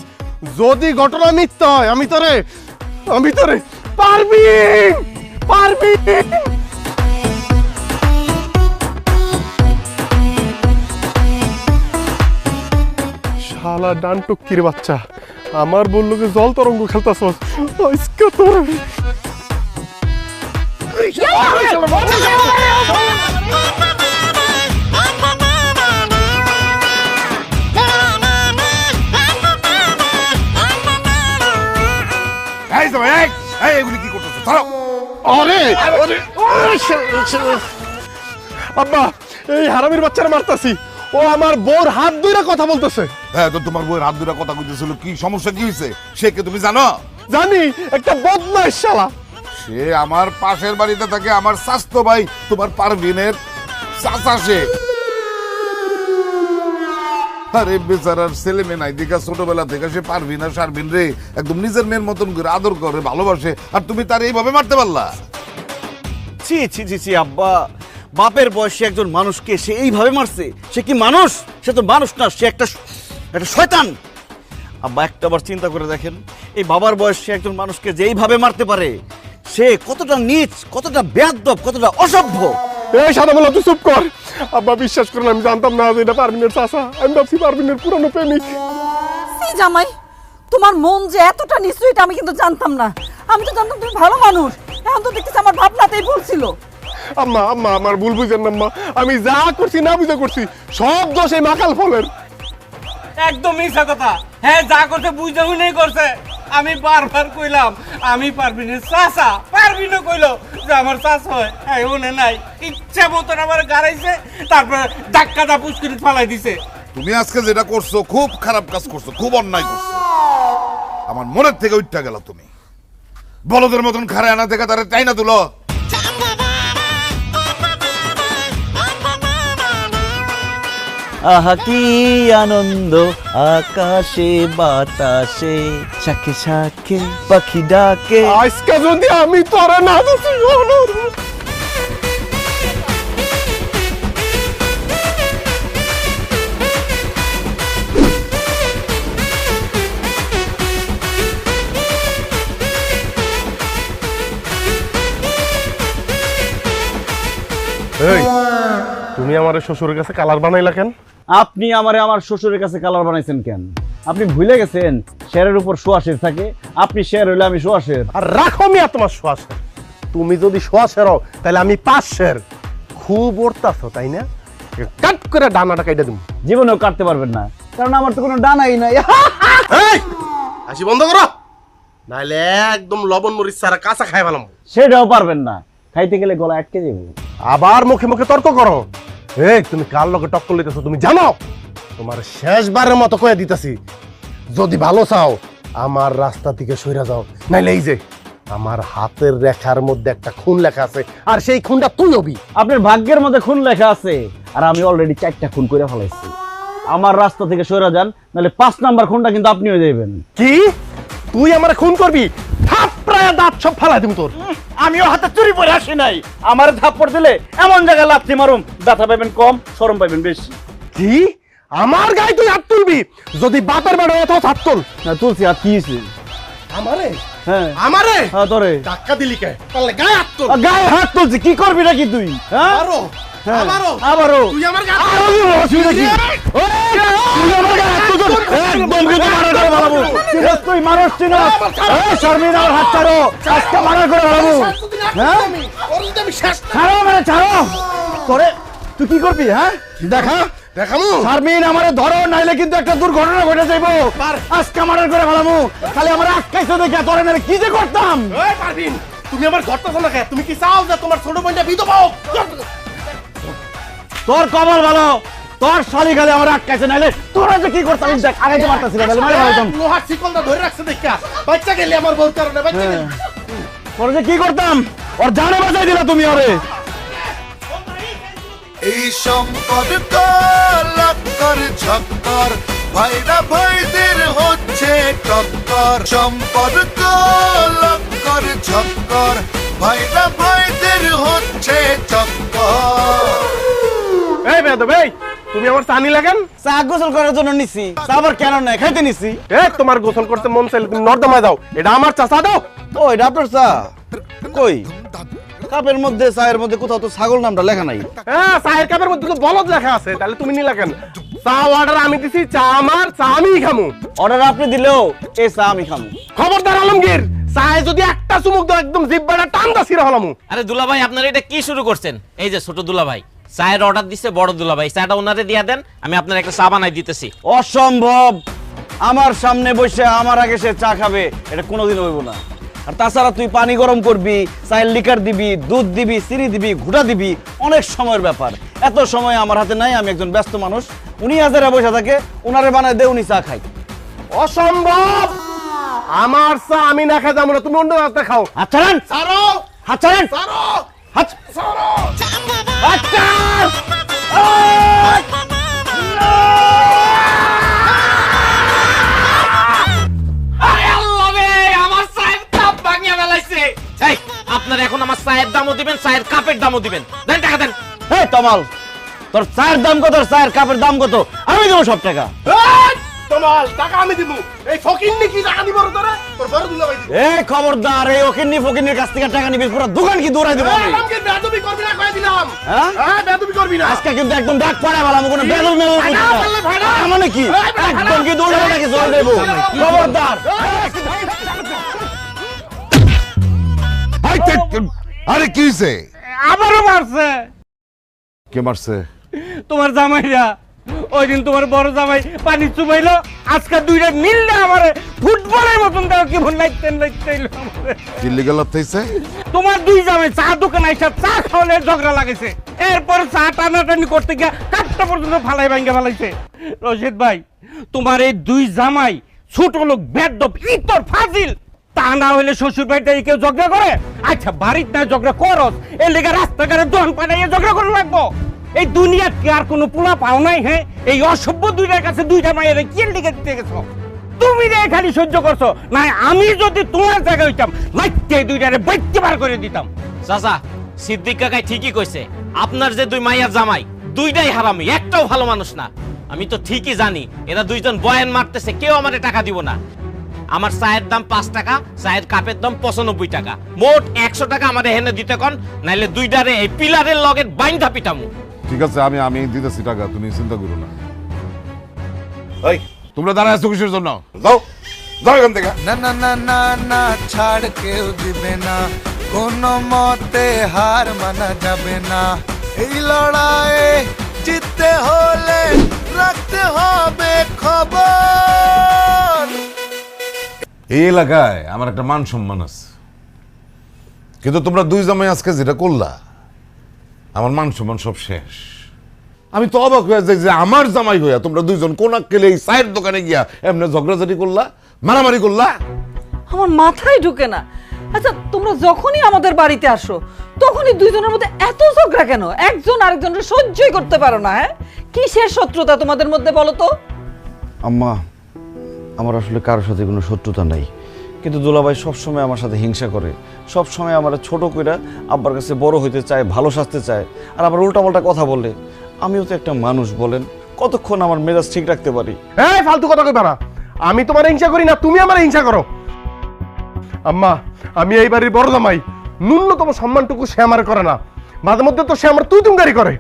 যদি ঘটনা মিথ্যা হয় আমি তোরে পারবি পারবি। শালা ডানটুকির বাচ্চা, আমার বললো যে জল তরঙ্গ খেলতাছ আজকে তোর।
এগুলি কি করতেছো? ধরো।
আরে আব্বা, এই হারামির বাচ্চারা মারতাছি, ও আমার বউর হাত ধরে কথা বলতেছে।
হ্যাঁ, তো তোমার বউয়ের হাত ধরে কথা কইতেছিল, কি সমস্যা কি হয়েছে? সে কে তুমি জানো?
জানি, একটা বদমাইশ শালা।
সে আমার পাশের বাড়িতে থাকে, আমার স্বাস্থ্য ভাই তোমার পারভিনের চাচা সে। আরে বেচারার ছেলে মেয়ে নাই দেখা ছোটবেলা থেকে সে পারভিন আর শারভিন রে একদম নিজের মেয়ের মতন করে আদর করে ভালোবাসে, আর তুমি তার এইভাবে মারতে পারলা?
ছি ছি ছি ছি আব্বা, বাপের বয়সে একজন মানুষকে সে এইভাবে মারছে? সে কি মানুষ? সে তো মানুষ না, সে একটা শয়তান। আব্বা একটাবার চিন্তা করে দেখেন, এই বাবার বয়সে একজন মানুষকে যে এইভাবে মারতে পারে, সে কতটা নীচ, কতটা বেয়াদব, কতটা অসভ্য।
এই সাদা বলা, তুই চুপ কর। আব্বা বিশ্বাস করেন, আমি জানতাম না যে এটা পারভিনের চাচা। আমি ভাবছি পারভিনের পুরানো প্রেমিক।
সেই জামাই, তোমার মন যে এতটা নিচু এটা আমি কিন্তু জানতাম না। আমি তো জানতাম তুমি ভালো মানুষ, এখন তো দেখতেছি আমার ভাবনাতেই ভুল ছিল।
আম্মা আম্মা, আমার ভুল বুঝেন না আম্মা, আমি যা করছি না বুঝে করছি, সব দোষ এই মাকাল ফলের।
একদম মিছা কথা। হ্যাঁ, যা করছে বুঝতে শুনেই করছে। আমি বারবার কইলাম আমি পারবিনের চাচা, পারবিনও কইলো যে আমার চাচা হয়। হ্যাঁ, মনে নাই, ইচ্ছা মতন আমার গাড়াইছে, তারপরে ধাক্কাটা পুষ্করি ফালাই দিছে।
তুমি আজকে যেটা করছো খুব খারাপ কাজ করছো, খুব অন্যায় করছো। আমার মনের থেকে উঠটা গেল। তুমি বলদের মতন খারে আনা থেকে তারা চাই না তুলো।
আহা কি আনন্দ আকাশে বাতাসে, শাখে শাখে পাখি ডাকে।
আজকে যদি আমি তোরা না দোষী তুমি আমার শ্বশুরের কাছে কালার বানাইলা কেন?
আপনি আমারে আমার শ্বশুরের কাছে কালার বানাইছেন কেন? আপনি ভুলে গেছেন শেরের উপর সোয়াশের থাকে, আপনি শের হইলে আমি সোয়াশের।
আর রাখো মিয়া তোমার সোয়াশের। তুমি যদি সোয়াশের হও তাহলে আমি 5 খুব ওরতাছো তাই না? কাট করে ডানাটা কেটে দিম।
জীবনেও কাটতে পারবেন না, কারণ আমার তো কোনো ডানাই নাই।
এই হাসি বন্ধ করো, নাইলে একদম লবণ মরিচ সারা কাঁচা খাই ফেলাম।
সেটাও পারবেন না, খাইতে গেলে গলা আটকে যাবো।
আবার মুখে মুখে তর্ক করো। এই তুমি কার লগে টক্কর লইতেছো তুমি জানো? তোমার শেষবারের মতো কয়ে দিতেছি, যদি ভালো চাও আমার রাস্তা থেকে সইরা যাও, নাইলে এই যে আমার হাতের রেখার মধ্যে একটা খুন লেখা আছে, আর সেই খুনটা তুই হবি।
আপনার ভাগ্যের মধ্যে খুন লেখা আছে, আর আমি অলরেডি 4টা খুন করে ফেলাইছি। আমার রাস্তা থেকে সরে যান, নাহলে 5 নাম্বার খুনটা কিন্তু আপনি হয়ে যাবেন।
কি তুই আমার খুন করবি? থাপড়ায় দাঁত সব ফালাই দিম তোর।
আমিও হাতে চুরি পরে আসি নাই, আমার থাপ্পড় দিলে এমন জায়গায় লাথি মারুম, ব্যথা পাইবেন কম, শরম পাইবেন বেশি।
কি আমার গায়ে তুই হাত তুলবি? যদি বাপের বেড়া অথবা হাত তুল।
না তুলছি, আর কি হয়েছে?
আমারে
হ্যাঁ
আমারে
হ্যাঁ তোরে
ধাক্কা দিলি কে? তাহলে গায়ে হাত তুল।
গায়ে হাত তুলছি, কি করবি নাকি তুই? হ্যাঁ
আরো
হ্যাঁ,
আমারও
আবারও
তুই আমার গায়ে
অসুবিধা কি? তুই আমার গায়ে হাত তুলছিস? একদম কিন্তু মারা করে ফেলাবো। তুই মানুষ চিনো? শর্মিন আমার হাত ছাড়ো, আজকে মারা করে ফেলাবো। হ্যাঁ ছাড়ো মানে ছাড়ো। তোরে তুই কি করবি? হ্যাঁ দেখা
দেখামু।
শারমিন আমারে ধরো, নাইলে কিন্তু একটা দুর্ঘটনা ঘটে যাইবো। আজকে মারা করে ফেলামু। খালি আমার আটকাইছো দেখে তোরে নাহলে কি যে করতাম।
এই পারভিন, তুমি আমার ঘরটা শোনা কে? তুমি কি চাও যে তোমার ছোট বোনটা বিধবা হোক?
তোর কপাল ভালো, তোর শালি খালি আমার আটকাইছে, নাইলে তোরা যে কি করতাম দেখ, আগাইতে পারতাছি না, নাহলে মারা ফেলতাম।
লোহার শিকলটা ধরে রাখছে দেখা বাচ্চা গেলে আমার বলতে কারণে বাচ্চা গেলে
তোরা যে কি করতাম, ওর জানে বাঁচাই দিলা তুমি ওরে।
এই সম্পর্ক লক্কর ছক্কর, ভাইরা ভাইদের হচ্ছে টক্কর। সম্পর্ক লক্কর ছক্কর, ভাইরা ভাইদের হচ্ছে চক্কর।
এই বেয়াদব, এই তুমি আমার চানি লাগেন?
চা গোসল করার জন্য নিছি, চা আবার কেন নাই, খাইতে নিছি।
এই তোমার গোসল করতে মন চাইলে তুমি নর্দমায় যাও, এটা আমার চাচা দাও।
ও এটা আপনার চা? কই কাপের মধ্যে, চায়ের মধ্যে কোথাও তো ছাগল নামটা লেখা নাই।
হ্যাঁ চায়ের কাপের মধ্যে তো বলদ লেখা আছে, তাহলে তুমি নিলা কেন? চা অর্ডার আমি দিছি, চা আমার, চা আমিই খামু।
অর্ডার আপনি দিলেও এই চা আমি খামু।
খবরদার আলমগীর, চায়ে যদি একটা চুমুক দাও একদম জিহ্বাটা টান্দা ছিঁড়া হলামু।
আরে দুলাভাই আপনারা এটা কি শুরু করছেন? এই যে ছোট দুলাভাই চায়ের অর্ডার দিছে বড় দুলাভাই, চাটা ওনারে দিয়া দেন, আমি আপনার একটা চা বানাই দিতেছি।
অসম্ভব, আমার সামনে বসে আমার আগে সে চা খাবে, এটা কোনোদিন হইব না। আর তাছাড়া তুই পানি গরম করবি, চায়ের লিকার দিবি, দুধ দিবি, চিনি দিবি, ঘুটা দিবি, অনেক সময়ের ব্যাপার। এত সময় আমার হাতে নাই, আমি একজন ব্যস্ত মানুষ। উনি হাজারে বসে থাকে, উনারে বানায় দে, উনি চা খাই।
অসম্ভব, আমার চা আমি না খাই যাবো না, তুমি অন্য হাতে খাও।
আচ্ছা
ছাড়ো
আচ্ছা
ছাড়ো
আচ্ছা
ছাড়ো।
আচ্ছা
আমার চায়ের কাপ ভাঙিয়ে ফেলাইছে। এই আপনারা এখন আমার চায়ের দামও দিবেন, চায়ের কাপের দামও দিবেন। দেন টাকা দেন।
এই তমাল, তোর চায়ের দাম কত, চায়ের কাপের দাম কত? আমি দেবো সব টাকা।
এই, তোমার টাকা আমি দিব। এই ফকিন্নি কি টাকা দিব তোরে? তোর বড় দুলাভাই দিব।
এই খবরদার, এই ওকিন্নি ফকিন্নির কাছ থেকে টাকা নিবি, পুরো দোকান কি দৌড়াই দেবো আমি।
আলমগীর বেয়াদবি করবি না কই দিলাম।
হ্যাঁ
হ্যাঁ বেয়াদবি করবি না।
আজকে কিন্তু একদম ডাক পড়া ভালো, কোনো বেদল মেদল করবি না।
পারলে ভাড়া।
মানে কি একদম কি দৌড়াবো নাকি জল দেবো? খবরদার।
আরে কি হইছে?
আবারও মারছে।
কে মারছে?
তোমার জামাইরা ওই দিন তোমার বড় জামাই পানি চুবাইলো, আজকে দুইটা মিললে আমারে ফুটবলের মতন দাও কি ভুল লাগতেন লাগতেইলো আমারে।
কি লিগাল হইছে?
তোমার দুই জামাই চা দোকানে এসে চা খাওয়ালে ঝগড়া লাগাইছে, এরপর চা টানাটানি করতে গিয়ে কাপটা পর্যন্ত ফালাই ভাঙ্গা ফেলাইছে। রশিদ ভাই, তোমার এই দুই জামাই ছোট লোক বেদব ইতর ফাজিল, তা না হইলে শ্বশুর বাড়িতে কেউ ঝগড়া করে? আচ্ছা বাড়িতে না ঝগড়া করস, এর লেগে রাস্তাঘাটে দোকান পাঠাইয়ে ঝগড়া করে লাগবো? এই দুনিয়াত কি আর কোনো পোলা পাও নাই? হ্যাঁ, এই অসভ্য দুইটার কাছে দুইটা মায়ের কি লেগে দিতে গেছো? তুমি রে খালি সহ্য করছো না, আমি যদি তোমার জায়গায় হইতাম মাইতে দুইটারে বাইতে বার করে দিতাম। চাচা, সিদ্দিক কাকাই ঠিকই কইছে, আপনার যে দুই মাইয়ার জামাই দুইটাই হারামি, একটাও ভালো মানুষ না। আমি তো ঠিকই জানি এরা দুইজন বয়ান মারতেছে, কেউ আমারে টাকা দিব না। আমার চায়ের দাম 5 টাকা, চায়ের কাপের দাম 95 টাকা, মোট 100 টাকা আমারে হেনে দিতে কন, নাইলে দুইটারে এই পিলারের লগে বাইন্ধা পিটামু।
ঠিক আছে, আমি দিতেছি টাকা, তুমি চিন্তা করো না। এই তোমরা দাঁড়ায় আছো কিসের জন্য? যাও যাও এখান থেকে।
না না না না না ছাড় কেউ দিবে না, কোনো মতে হার মানা যাবে না। এই লড়াইয়ে জিততে হলে রাখতে হবে খবর।
এই এলাকায় আমার একটা মান সম্মান আছে, কিন্তু তোমরা দুই জামাই আজকে যেটা করলা, আমার মান সম্মান সব শেষ। আমি তো অবাক হয়ে যাই যে আমার জামাই হইয়া তোমরা দুইজন কোন আক্কেলে এই চায়ের দোকানে গিয়া এমনি ঝগড়াঝাটি করলা, মারামারি করলা।
আমার মাথায় ঢুকে না। আচ্ছা, তোমরা যখনই আমাদের বাড়িতে আসো তখনই দুইজনের মধ্যে এত ঝগড়া কেন? একজন আরেকজনের সহ্যই করতে পারো না। হ্যাঁ, কিসের শত্রুতা তোমাদের মধ্যে বলো তো?
আম্মা, আমার আসলে কারোর সাথে কোনো শত্রুতা নাই, কিন্তু দুলাভাই সবসময় আমার সাথে হিংসা করে, সবসময় আমার ছোট কইরা আব্বার কাছে বড় হইতে চায়, ভালো সাজতে চায়, আর আবার উল্টাপাল্টা কথা বলে। আমিও তো একটা মানুষ, বলেন কতক্ষণ আমার মেজাজ ঠিক রাখতে পারি?
এই ফালতু কথা কইবা না। আমি তোমার হিংসা করি না, তুমি আমার হিংসা করো। আম্মা, আমি এই বাড়ির বড় জামাই, ন্যূনতম সম্মানটুকু সে আমার করে না। মাঝে মধ্যে তো সে আমার তুই তুমগারি করে।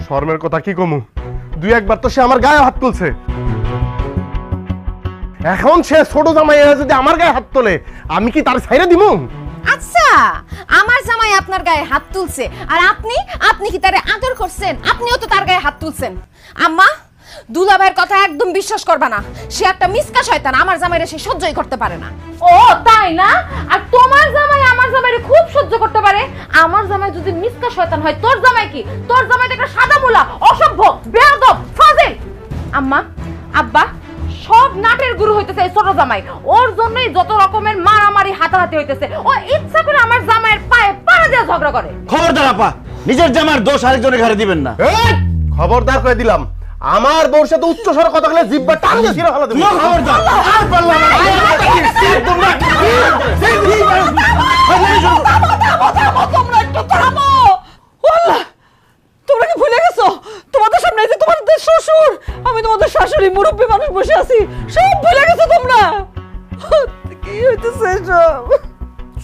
শর্মের কথা কি কমু, দুই একবার তো সে আমার গায়ে হাত তুলছে। এখন সে ছোট জামাই যদি আমার গায়ে হাত তোলে, আমি কি তার ছাইরে দিমু?
আচ্ছা, আমার জামাই আপনার গায়ে হাত তুলছে আর আপনি কি তারে আদর করছেন? আপনিও তো তার গায়ে হাত তুলছেন। আম্মা, দুলাভাইয়ের কথা একদম বিশ্বাস করবা না। সে একটা মিসকা শয়তান, আমার জামাইরে সে সহ্যই করতে পারে না।
ও তাই না? আর তোমার জামাই আমার জামাইরে খুব সহ্য করতে পারে। আমার জামাই যদি মিসকা শয়তান হয়, তোর জামাই কি? তোর জামাই তো একটা সাদা মুলা, অসভ্য, বেয়াদব, ফাজিল। আম্মা, আব্বা, সব নাটের গুরু হইতেছে এই ছোট জামাই। ওর জন্যই যত রকমের মারামারি হাতাহাতি হইতেছে। ও ইচ্ছা করে আমার জামাইয়ের পায়ে পাড়া দিয়ে ঝগড়া করে।
খবরদার আপা, নিজের জামার দোষ আরেকজনের ঘাড়ে দিবেন না।
এই, খবরদার করে দিলাম। আমার বউর সাথে উচ্চ স্বরে কথা বলে জিহ্বা টান দিয়ে ছিঁড়ে ফেলা দেব।
খবরদার।
আর পারলাম না।
তোমরা একটু থামো। আল্লাহ, তোমরা কি ভুলে গেছো তোমাদের সামনে এই যে তোমাদের শ্বশুর, আমি তোমাদের শাশুড়ি, মুরব্বী মানুষ বসে আছি, সব ভুলে গেছো তোমরা? কি হইতেছে সব?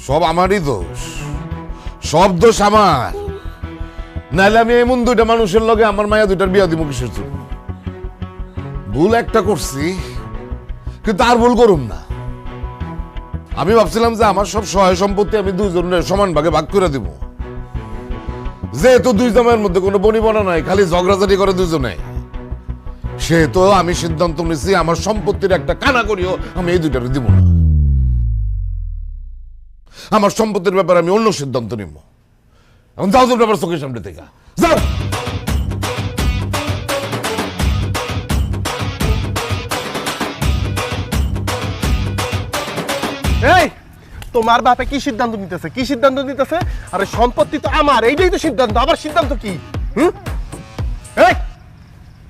সব আমারই দোষ, সব দোষ আমার। নাহলে আমি এমন দুইটা মানুষের লগে আমার মায়া দুইটার বিয়া দিব কিসের জন্য? ভুল একটা করছি, কিন্তু আর ভুল করুম না। আমি ভাবছিলাম যে আমার সব সহায় সম্পত্তি আমি দুইজনের সমান ভাগে ভাগ করে দিব। যেহেতু দুই জামাইয়ের মধ্যে কোনো বনিবনা নাই, খালি ঝগড়াঝাটি করে দুজনে, সেহেতু আমি সিদ্ধান্ত নিয়েছি আমার সম্পত্তির একটা কানা করিও আমি এই দুইটারে দিব না। আমার সম্পত্তির ব্যাপারে আমি অন্য সিদ্ধান্ত নিব। এখন যাও তোমরা আমার চোখের সামনে থেকে যাও।
এই, তোমার বাপে কি সিদ্ধান্ত নিতেছে? কি সিদ্ধান্ত নিতেছে? আরে সম্পত্তি তো আমার, এইটাই তো সিদ্ধান্ত। আবার সিদ্ধান্ত কি? এই,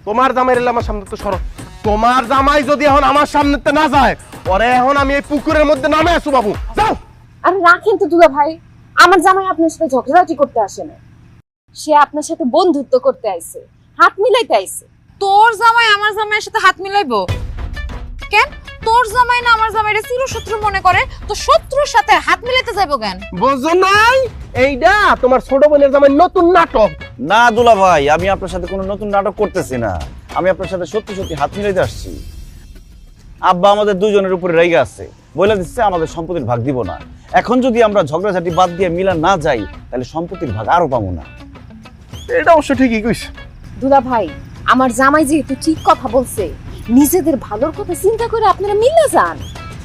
তোমার জামাই এলে আমার সামনে তো সরো। তোমার জামাই যদি এখন আমার সামনে না যায়, পরে এখন আমি এই পুকুরের মধ্যে নামে আসু বাবু। যাও।
আরে রাখেন তো দুলা ভাই, আমার জামাই আপনার সাথে ঝগড়াঝাটি করতে আসে না। সে আপনার সাথে বন্ধুত্ব করতে আইছে, হাত মিলাইতে আইছে।
তোর জামাই আমার জামাইয়ের সাথে হাত মিলাইবো কেন? তোর জামাই না আমার জামাইরে চিরশত্রু মনে করে, তো শত্রুর সাথে হাত মিলাইতে যাইবো কেন?
বুঝো নাই? এইটা তোমার ছোট বোনের জামাই নতুন নাটক।
না দুলাভাই, আমি আপনার সাথে কোনো নতুন নাটক করতেছি না। আমি আপনার সাথে সত্যি সত্যি হাত মিলাইতে আসছি। আব্বা আমাদের দুজনের উপরে রেগে আছে, বলে দিচ্ছে আমাদের সম্পত্তির ভাগ দিব না। এখন যদি আমরা ঝগড়াঝাটি বাদ দিয়ে মিলা না যাই, তাহলে সম্পত্তির ভাগ আরো পাবো না।
এটা অবশ্য ঠিকই কইস।
দুলা ভাই, আমার জামাই যেহেতু ঠিক কথা বলছে, নিজেদের ভালোর কথা চিন্তা করে আপনারা মিলে যান।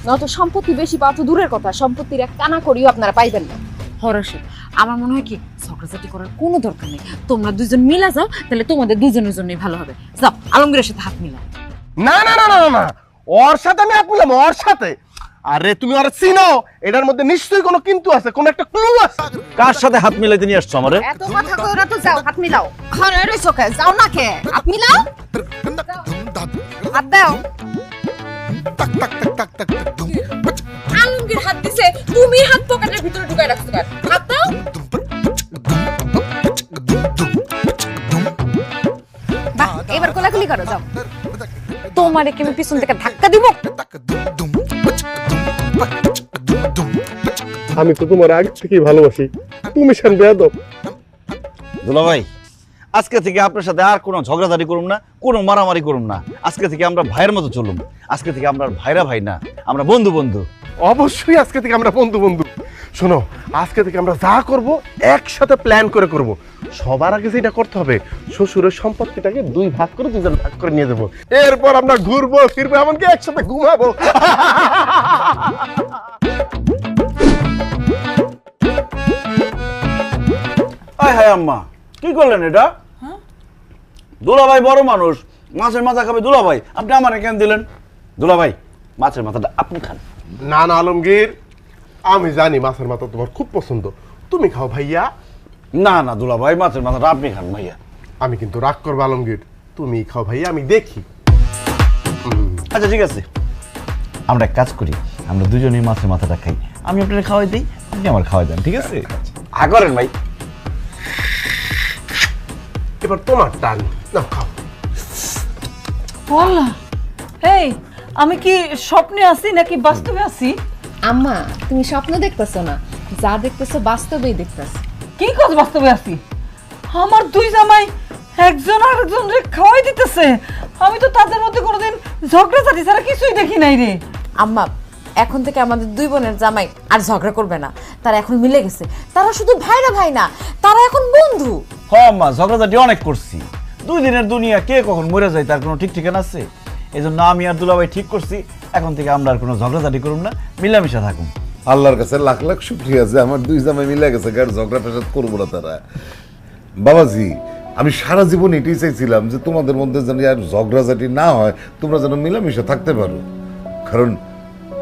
নত সম্পত্তি বেশি পাওয়া তো দূরের কথা, সম্পত্তির এক কানা করিও আপনারা পাইবেন না।
হরসে আমার মনে হয় কি ঝগড়াঝাটি করার কোনো দরকার নেই। তোমরা দুজন মিলা যাও, তাহলে তোমাদের দুজনের জন্যই ভালো হবে। যাও, আলমগীরের সাথে হাত মিলাও।
না না না না না, ওর সাথে আমি হাত মিলাম, ওর সাথে। আরে তুমি ওরা চিনো? এটার মধ্যে নিশ্চয়ই কোনো কিন্তু আছে, কোনো একটা ক্লু আছে।
কার সাথে হাত মিলাইতে নিয়ে আসছো আমারে?
এত কথা কইরা তো যাও, হাত মিলাও। ঘরে রইছো কে? যাও না কে? হাত মিলাও। হাত দাও।
আলমগীর হাত দিছে, তুমি হাত পকেটের ভিতরে ঢুকাই রাখছো কেন? হাত দাও।
বাহ, এবার কোলাকুলি করো, যাও।
তোমারে কি আমি পিছন থেকে ধাক্কা দিব?
আমি তো তোমার আগে থেকেই ভালোবাসি, তুমি শান বেয়াদব।
দুলাভাই, আজকে থেকে আপনার সাথে আর কোনো ঝগড়াঝাড়ি করুম না, কোনো মারামারি করুম না। আজকে থেকে আমরা ভাইয়ের মতো চলুম। আজকে থেকে আমরা ভাইরা ভাই না, আমরা বন্ধু বন্ধু।
অবশ্যই আজকে থেকে আমরা বন্ধু বন্ধু। শোনো, আজকে থেকে আমরা যা করব একসাথে প্ল্যান করে করব। সবার আগে যেটা করতে হবে, শ্বশুরের সম্পত্তিটাকে 2 ভাগ করে 2 জন ভাগ করে নিয়ে যাবো। এরপর আমরা ঘুরবো ফিরবো, এমনকি একসাথে ঘুমাবো।
হায় হায় আম্মা, কি করলেন এটা? দুলাভাই বড় মানুষ, মাছের মাথা খাবে দুলাভাই, আপনি আমার কেন দিলেন? দুলাভাই, মাছের মাথাটা আপনি খান।
না না আলমগীর, আমি জানি মাছের মাথা তোমার খুব পছন্দ, তুমি খাও ভাইয়া।
না না দুলাভাই, মাছের মাথাটা আপনি খান ভাইয়া।
আমি কিন্তু রাগ করবো আলমগীর, তুমি খাও ভাইয়া, আমি দেখি।
আচ্ছা ঠিক আছে, আমরা এক কাজ করি, আমরা দুজনেই মাছের মাথাটা খাই। আমি আপনার খাওয়াই দিই, আপনি আমার খাওয়াই দেন, ঠিক আছে? করেন ভাই।
এবার তোমার টান, না খাও।
বল না, এই আমি কি স্বপ্নে আছি নাকি বাস্তবে আছি?
আম্মা, তুমি স্বপ্ন দেখতেছো না, যা দেখতেছো বাস্তবেই দেখতেছো।
কি কাজ বাস্তবে আছি? আমার 2 জামাই একজন আরেকজনকে খাওয়াই দিতেছে। আমি তো তাদের মধ্যে কোনোদিন ঝগড়াঝাটি ছাড়া কিছুই দেখি নাই রে।
আম্মা, এখন থেকে আমাদের 2 বোনের জামাই আর ঝগড়া করবে না, তারা এখন মিলে গেছে। তারা শুধু ভাইরা ভাই না, তারা এখন বন্ধু।
হ্যাঁ মা, ঝগড়াঝাটি অনেক করছি। 2 দিনের দুনিয়া কে কখন মরে যায় তার কোনো ঠিক ঠিকানা আছে? এই জন্য আমি আর দুলাভাই ঠিক করছি, এখন থেকে আমরা আর কোনো ঝগড়াঝাটি করুম না, মিলামিশা থাকুম।
আল্লাহর কাছে লাখ লাখ শুকরিয়া যে আমার 2 জামাই মিলে গেছে, কার ঝগড়া ফেসাদ করবো না তারা। বাবাজি, আমি সারা জীবন এটাই চাইছিলাম যে তোমাদের মধ্যে যেন আর ঝগড়াঝাটি না হয়, তোমরা যেন মিলামিশা থাকতে পারো। কারণ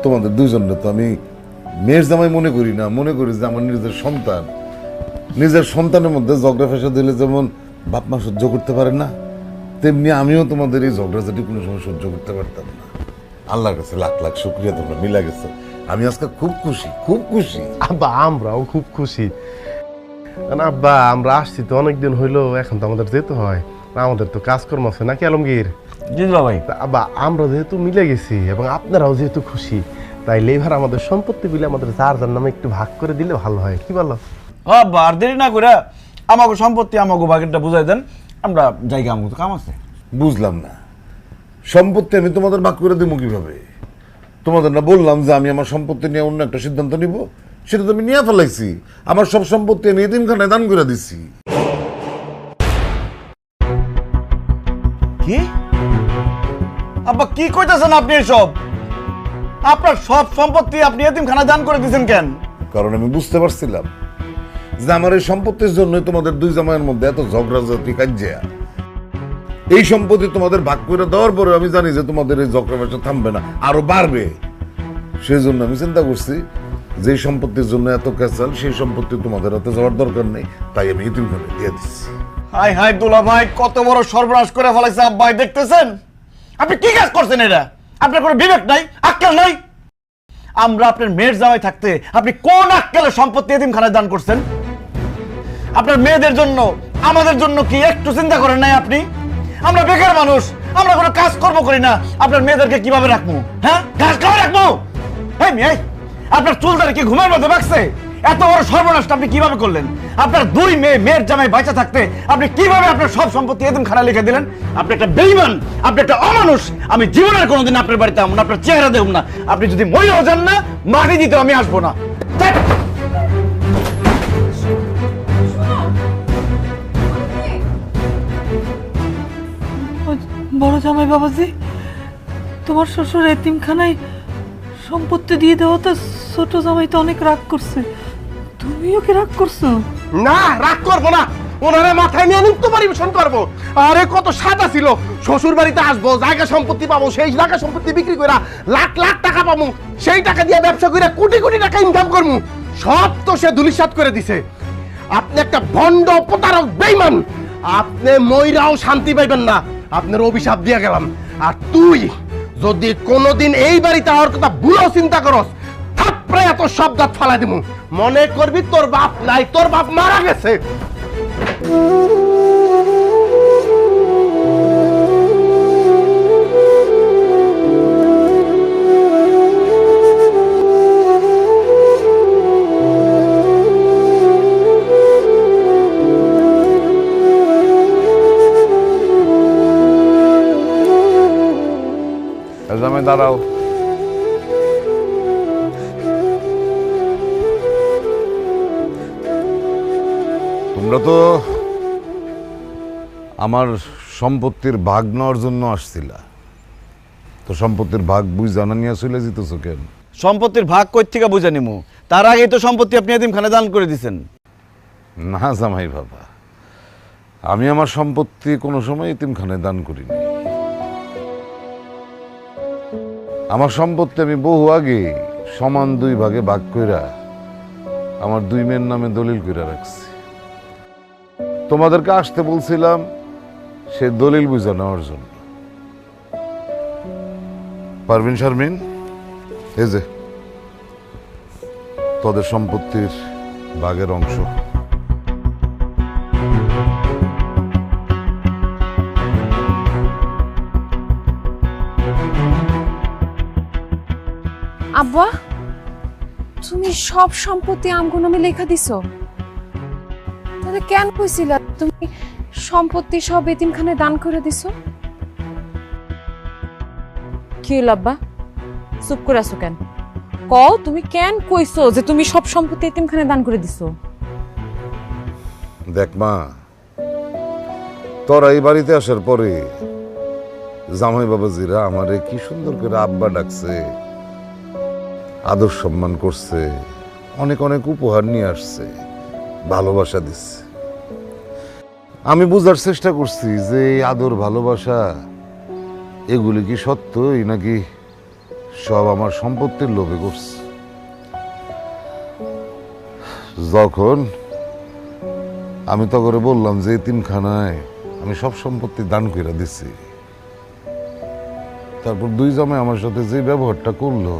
তোমাদের 2 জনের তো আমি মেয়ের জামাই মনে করি না, মনে করি যে আমার নিজের সন্তান। নিজের সন্তানের মধ্যে ঝগড়া ফেসাদ দিলে যেমন বাপ মা সহ্য করতে পারে না, তেমনি আমিও তোমাদের এই ঝগড়াঝাটি কোনো সময় সহ্য করতে পারতাম না। আল্লাহর কাছে লাখ লাখ শুকরিয়া, তোমরা মিলা গেছো। আমি আজকে খুব খুশি, খুব খুশি।
আব্বা, আমরাও খুব খুশি। না আব্বা, আমরা আসছি তো অনেকদিন হইলো, এখন তো আমাদের যেতে হয়, আমাদের তো কাজকর্ম আছে নাকি আলমগীর?
জি দুলাভাই।
আব্বা, আমরা যেহেতু মিলে গেছি এবং আপনারাও যেহেতু খুশি, তাই এবার আমাদের সম্পত্তি বিলে আমাদের যার যার নামে একটু ভাগ করে দিলে ভালো হয়, কি বলো?
আব্বা, আর দেরি না করে আমাকে সম্পত্তি আমাকে ভাগেরটা বুঝাই দেন, আমরা জায়গা আমাকে তো কাম আছে।
বুঝলাম না, সম্পত্তি আমি তোমাদের ভাগ করে দেবো কিভাবে? তোমাদের না বললাম যে আমি আমার সম্পত্তি নিয়ে অন্য একটা সিদ্ধান্ত নিব? সেটা তো আমি নিয়ে ফেলাইছি। আমার সব সম্পত্তি আমি এতিমখানায় দান করে দিচ্ছি।
কি আব্বা, কি কইতাছেন আপনি এসব? আপনার সব সম্পত্তি আপনি এতিমখানায় দান করে দিয়েছেন কেন?
কারণ আমি বুঝতে পারছিলাম যে আমার এই সম্পত্তির জন্য তোমাদের 2 জামাইয়ের মধ্যে এত ঝগড়াঝাটি কাজিয়া। এই সম্পত্তি তোমাদের ভাগ করে দেওয়ার পরে আমি জানি যে তোমাদের এই ঝগড়া ব্যবসা থামবে না, আরো বাড়বে। সেই জন্য আমি চিন্তা করছি যে সম্পত্তির জন্য এত ক্যাচাল, সেই সম্পত্তি তোমাদের হাতে যাওয়ার দরকার নেই, তাই আমি এতিমখানায় দিয়ে দিচ্ছি।
হাই হাই দুলাভাই, কত বড় সর্বনাশ করে ফেলাইছে আব্বাই, দেখতেছেন? আপনি কি কাজ করছেন এটা? আপনার কোনো বিবেক নাই, আক্কেল নাই? আমরা আপনার মেয়ের জামাই থাকতে আপনি কোন আক্কেলে সম্পত্তি এতিমখানায় দান করছেন? আপনার মেয়েদের জন্য, আমাদের জন্য কি একটু চিন্তা করেন নাই আপনি? আমরা বেকার মানুষ, আমরা কোনো কাজ কর্ম করি না, আপনার মেয়েদেরকে কিভাবে রাখবো? হ্যাঁ, ঘাস খাওয়া রাখবো? এই মেয়ে, আপনার চুলদারি কি ঘুমের মধ্যে বাঁকছে? এত বড় সর্বনাশটা আপনি কিভাবে করলেন? আপনার 2 মেয়ের জামাই বাঁচা থাকতে আপনি কিভাবে আপনার সব সম্পত্তি এতিমখানায় লিখে দিলেন? আপনি একটা বেঈমান, আপনি একটা অমানুষ। আমি জীবনের কোনোদিন আপনার বাড়িতে আমন, আপনার চেহারা দেখব না। আপনি যদি মরেও যান না, মাটি দিতে আমি আসবো না।
বড় জামাই বাবাজি, তোমার শ্বশুর এতিমখানায় সম্পত্তি দিয়ে দেওয়াতে ছোট জামাই তো অনেক রাগ করছে। তুমিও কি রাগ করছো?
না, রাগ করবো না, ওনারা মাথায় নিয়ে নৃত্য পরিবেশন করবো। আরে কত সাদা ছিল, শ্বশুর বাড়িতে আসবো, জায়গা সম্পত্তি পাবো, সেই জায়গা সম্পত্তি বিক্রি করে লাখ লাখ টাকা পাবো, সেই টাকা দিয়ে ব্যবসা করে কোটি কোটি টাকা ইনকাম করবো। সব তো সে ধুলিসাৎ করে দিছে। আপনি একটা ভণ্ড প্রতারক বেঈমান, আপনি মইরাও শান্তি পাইবেন না, আপনার অভিশাপ দিয়ে গেলাম। আর তুই যদি কোনোদিন এই বাড়িতে আমার কথা ভুলেও চিন্তা করস, থাপড়ে এত সব দাঁত ফালাই দিব, মনে করবি তোর বাপ নাই, তোর বাপ মারা গেছে।
দাঁড়াও। তোমরা তো আমার সম্পত্তির ভাগ নেওয়ার জন্য আসছিলা, তো সম্পত্তির ভাগ বুঝ জানা নিয়ে চলে যেতেছ কেন?
সম্পত্তির ভাগ কই থেকে বুঝে নিমু? তার আগেই তো সম্পত্তি আপনি এতিমখানে দান করে দিছেন।
না জামাই বাবা, আমি আমার সম্পত্তি কোনো সময় এতিমখানায় দান করিনি। আমার সম্পত্তি আমি বহু আগে সমান 2 ভাগে ভাগ কইরা আমার 2 মেয়ের নামে দলিল কইরা রাখছি। তোমাদেরকে আসতে বলছিলাম সে দলিল বুঝা নেওয়ার জন্য। পারভিন, শারমিন, এই যে তোদের সম্পত্তির ভাগের অংশ।
আব্বা, তুমি সব সম্পত্তি আমগো নামে লেখা দিছো? তাহলে কেন কইছিলা তুমি সম্পত্তি সব এতিমখানে দান করে দিছো?
কি হইল আব্বা, চুপ করে আছো কেন? কও তুমি কেন কইছো যে তুমি সব সম্পত্তি এতিমখানে দান করে দিছো?
দেখ মা, তোরা এই বাড়িতে আসার পরে জামাই বাবাজিরা আমারে কি সুন্দর করে আব্বা ডাকছে, আদর সম্মান করছে, অনেক অনেক উপহার নিয়ে আসছে, ভালোবাসা দিচ্ছে। আমি বুঝার চেষ্টা করছি যে এই আদর ভালোবাসা এগুলি কি সত্যই নাকি সব আমার সম্পত্তির লোভে করছে। যখন আমি তো করে বললাম যে এতিমখানায় আমি সব সম্পত্তি দান করে দিছি, তারপর 2 জামাই আমার সাথে যে ব্যবহারটা করলো,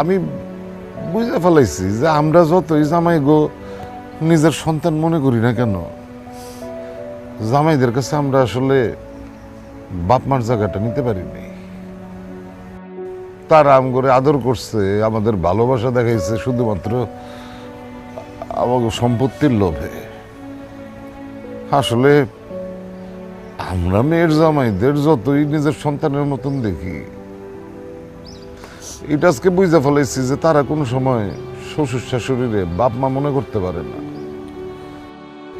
আমি বুঝে ফেলাইছি যে আমরা যতই জামাই গো নিজের সন্তান মনে করি না কেন, জামাইদের কাছে আমরা আসলে বাপ মার জায়গাটা নিতে পারিনি। তারা আম করে আদর করছে, আমাদের ভালোবাসা দেখাইছে শুধুমাত্র আমাকে সম্পত্তির লোভে। আসলে আমরা মেয়ের জামাইদের যতই নিজের সন্তানের মতন দেখি, এটা আজকে বুঝে ফেলাইছি যে তারা কোনো সময় শ্বশুর শাশুড়িরে বাপ মা মনে করতে পারে না।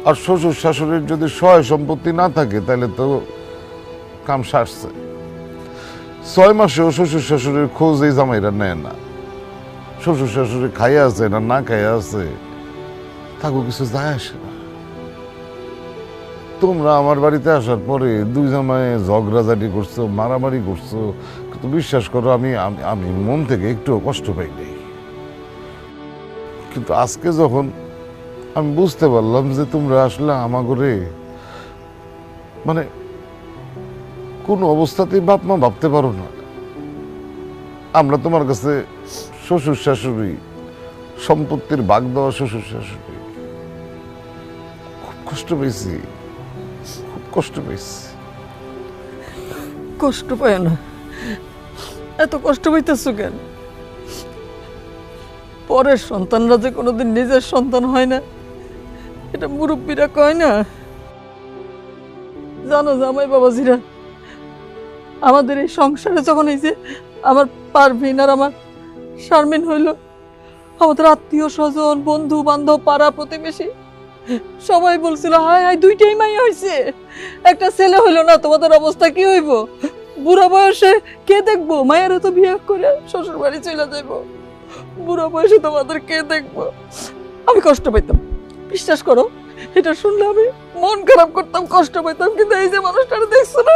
আর শ্বশুর শাশুড়ির যদি সয় সম্পত্তি না থাকে তাহলে তো কাম সারছে। 6 মাসেও শ্বশুর শাশুড়ির খোঁজ এই জামাইরা নেয় না। শ্বশুর শাশুড়ি খাইয়া আছে না না খাইয়া আছে তাকে কিছু যায় আসে না। তোমরা আমার বাড়িতে আসার পরে 2 জামাই ঝগড়াঝাটি করছো, মারামারি করছো, কিন্তু বিশ্বাস করো আমি আমি মন থেকে একটুও কষ্ট পাই নাই। কিন্তু আজকে যখন আমি বুঝতে পারলাম যে তোমরা আসলে আমাগরে মানে কোন অবস্থাতেই বাপ মা ভাবতে পারো না, আমরা তোমার কাছে শ্বশুর শাশুড়ি, সম্পত্তির ভাগ দেওয়া শ্বশুর শাশুড়ি, খুব কষ্ট পেয়েছি, খুব কষ্ট পেয়েছি।
কষ্ট পায় না, এত কষ্ট পাইতেছো কেন? পরের সন্তানরা যে কোনোদিন নিজের সন্তান হয় না, এটা মুরব্বীরা কয় না? জানো জামাই বাবাজিরা, আমাদের এই সংসারে যখন এই যে আমার পারভিন আর আমার শারমিন হইল, আমাদের আত্মীয় স্বজন, বন্ধু বান্ধব, পাড়া প্রতিবেশী সবাই বলছিল হায় হায় 2টাই মাই হয়েছে, একটা ছেলে হইল না, তোমাদের অবস্থা কি হইব? বুড়া বয়সে কে দেখবো? মায়েরা তো বিয়ে করে শ্বশুর বাড়ি চলে যাইব, বুড়া বয়সে তোমাদের কে দেখবো? আমি কষ্ট পাইতাম, বিশ্বাস করো, এটা শুনলে আমি মন খারাপ করতাম, কষ্ট পাইতাম। কিন্তু এই যে মানুষটা দেখছো না,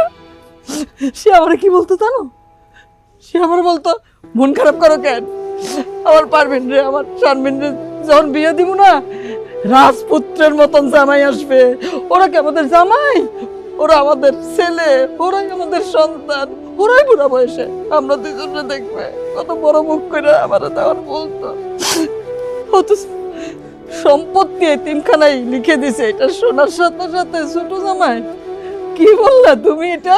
সে আমার কি বলতো জানো? সে আমার বলতো মন খারাপ করো কেন? আমার পারবেন রে, আমার শারমিন রে যখন বিয়ে দিব না, রাজপুত্রের মতন জামাই আসবে। ওরা কি আমাদের জামাই? ওরা আমাদের ছেলে, ওরাই আমাদের সন্তান, ওরাই বুড়া বয়সে আমরা 2জনে দেখবে। কত বড় মুখ করে আমার তখন বলতো। অথচ সম্পত্তি এতিমখানায় লিখে দিছে, এটা শোনার সাথে সাথে ছোট জামাই কি বললা তুমি? এটা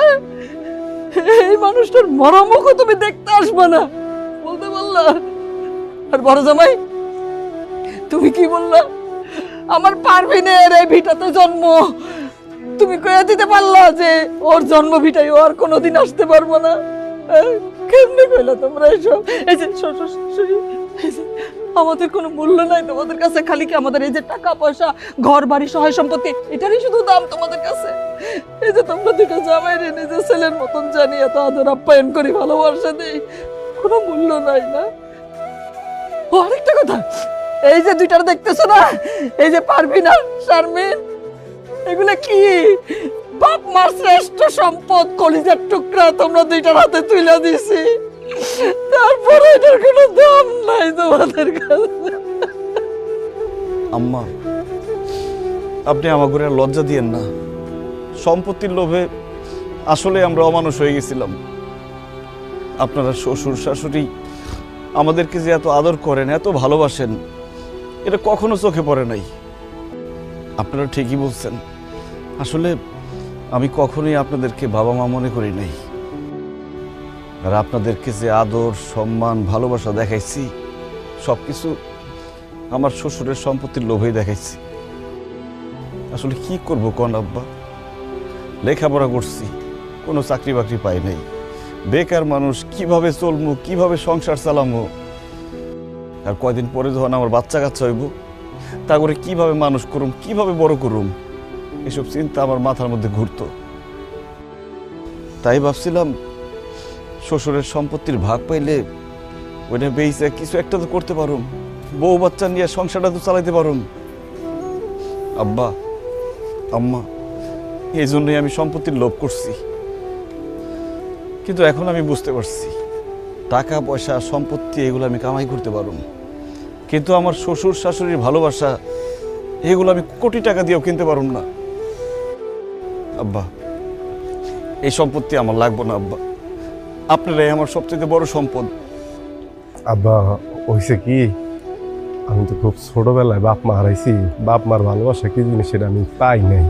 এই মানুষটার মরমুখও তুমি দেখতে আসবে না বলতে বললা। আর বড় জামাই তুমি কি বললা? আমার পারভিনের এই ভিটাতে জন্ম, তুমি কয়ে দিতে পারলা যে ওর জন্মভিটায় ও আর কোনোদিন আসতে পারবো না? কেমনে কইলা তোমরা এসব? এই যে শ্বশুর শাশুড়ি, এই যে আমাদের কোনো মূল্য নাই তোমাদের কাছে, খালি কি আমাদের এই যে টাকা পয়সা ঘর বাড়ি সহায় সম্পত্তি এটারই শুধু দাম তোমাদের কাছে? এই যে তোমরা দুটো জামাই রে নিজের ছেলের মতন জানি এত আদর আপ্যায়ন করি, ভালোবাসা দেই, কোনো মূল্য নাই না? ও আরেকটা কথা, এই যে দুইটার দেখতেছো না, এই যে পারভিন আর শারমিন, এগুলা কি বাপ মার শ্রেষ্ঠ সম্পদ, কলিজার টুকরা তোমরা দুইটার হাতে তুলে দিছি, তারপরে এটার কোনো দাম নাই তোমাদের কাছে।
আম্মা, আপনি আমার ঘরে আর লজ্জা দিয়েন না। সম্পত্তির লোভে আসলে আমরা অমানুষ হয়ে গেছিলাম। আপনারা শ্বশুর শাশুড়ি আমাদেরকে যে এত আদর করেন, এত ভালোবাসেন, এটা কখনো চোখে পড়ে নাই। আপনারা ঠিকই বলছেন, আসলে আমি কখনোই আপনাদেরকে বাবা মা মনে করি নাই। আর আপনাদেরকে যে আদর সম্মান ভালোবাসা দেখাইছি, সবকিছু আমার শ্বশুরের সম্পত্তির লোভেই দেখাইছি। আসলে কি করবো কোন আব্বা, লেখাপড়া করছি, কোনো চাকরি বাকরি পাই নাই, বেকার মানুষ, কিভাবে চলবো, কিভাবে সংসার চালামো? আর কয়দিন পরে যখন আমার বাচ্চা কাচ্চা হইব, তা করে কিভাবে মানুষ করুম, কিভাবে বড় করুম, এসব চিন্তা আমার মাথার মধ্যে ঘুরতো। তাই ভাবছিলাম শ্বশুরের সম্পত্তির ভাগ পাইলে ওইটা বেইছে কিছু একটা তো করতে পারুম, বউ বাচ্চা নিয়ে সংসারটা তো চালাইতে পারুম। আব্বা আম্মা, এই জন্যই আমি সম্পত্তির লোভ করছি। কিন্তু এখন আমি বুঝতে পারছি টাকা পয়সা সম্পত্তি এগুলো আমি কামাই করতে পারুম, কিন্তু আমার শ্বশুর শাশুড়ির ভালোবাসা এগুলো আমি কোটি টাকা দিয়েও কিনতে পারুম না। আব্বা, এই সম্পত্তি আমার লাগবে না আব্বা, আপনারাই আমার সবচেয়ে বড় সম্পদ।
আব্বা হয়েছে কি, আমি তো খুব ছোটবেলায় বাপ মা হারাইছি, বাপ মার ভালোবাসা কি জিনিস সেটা আমি পাই নাই।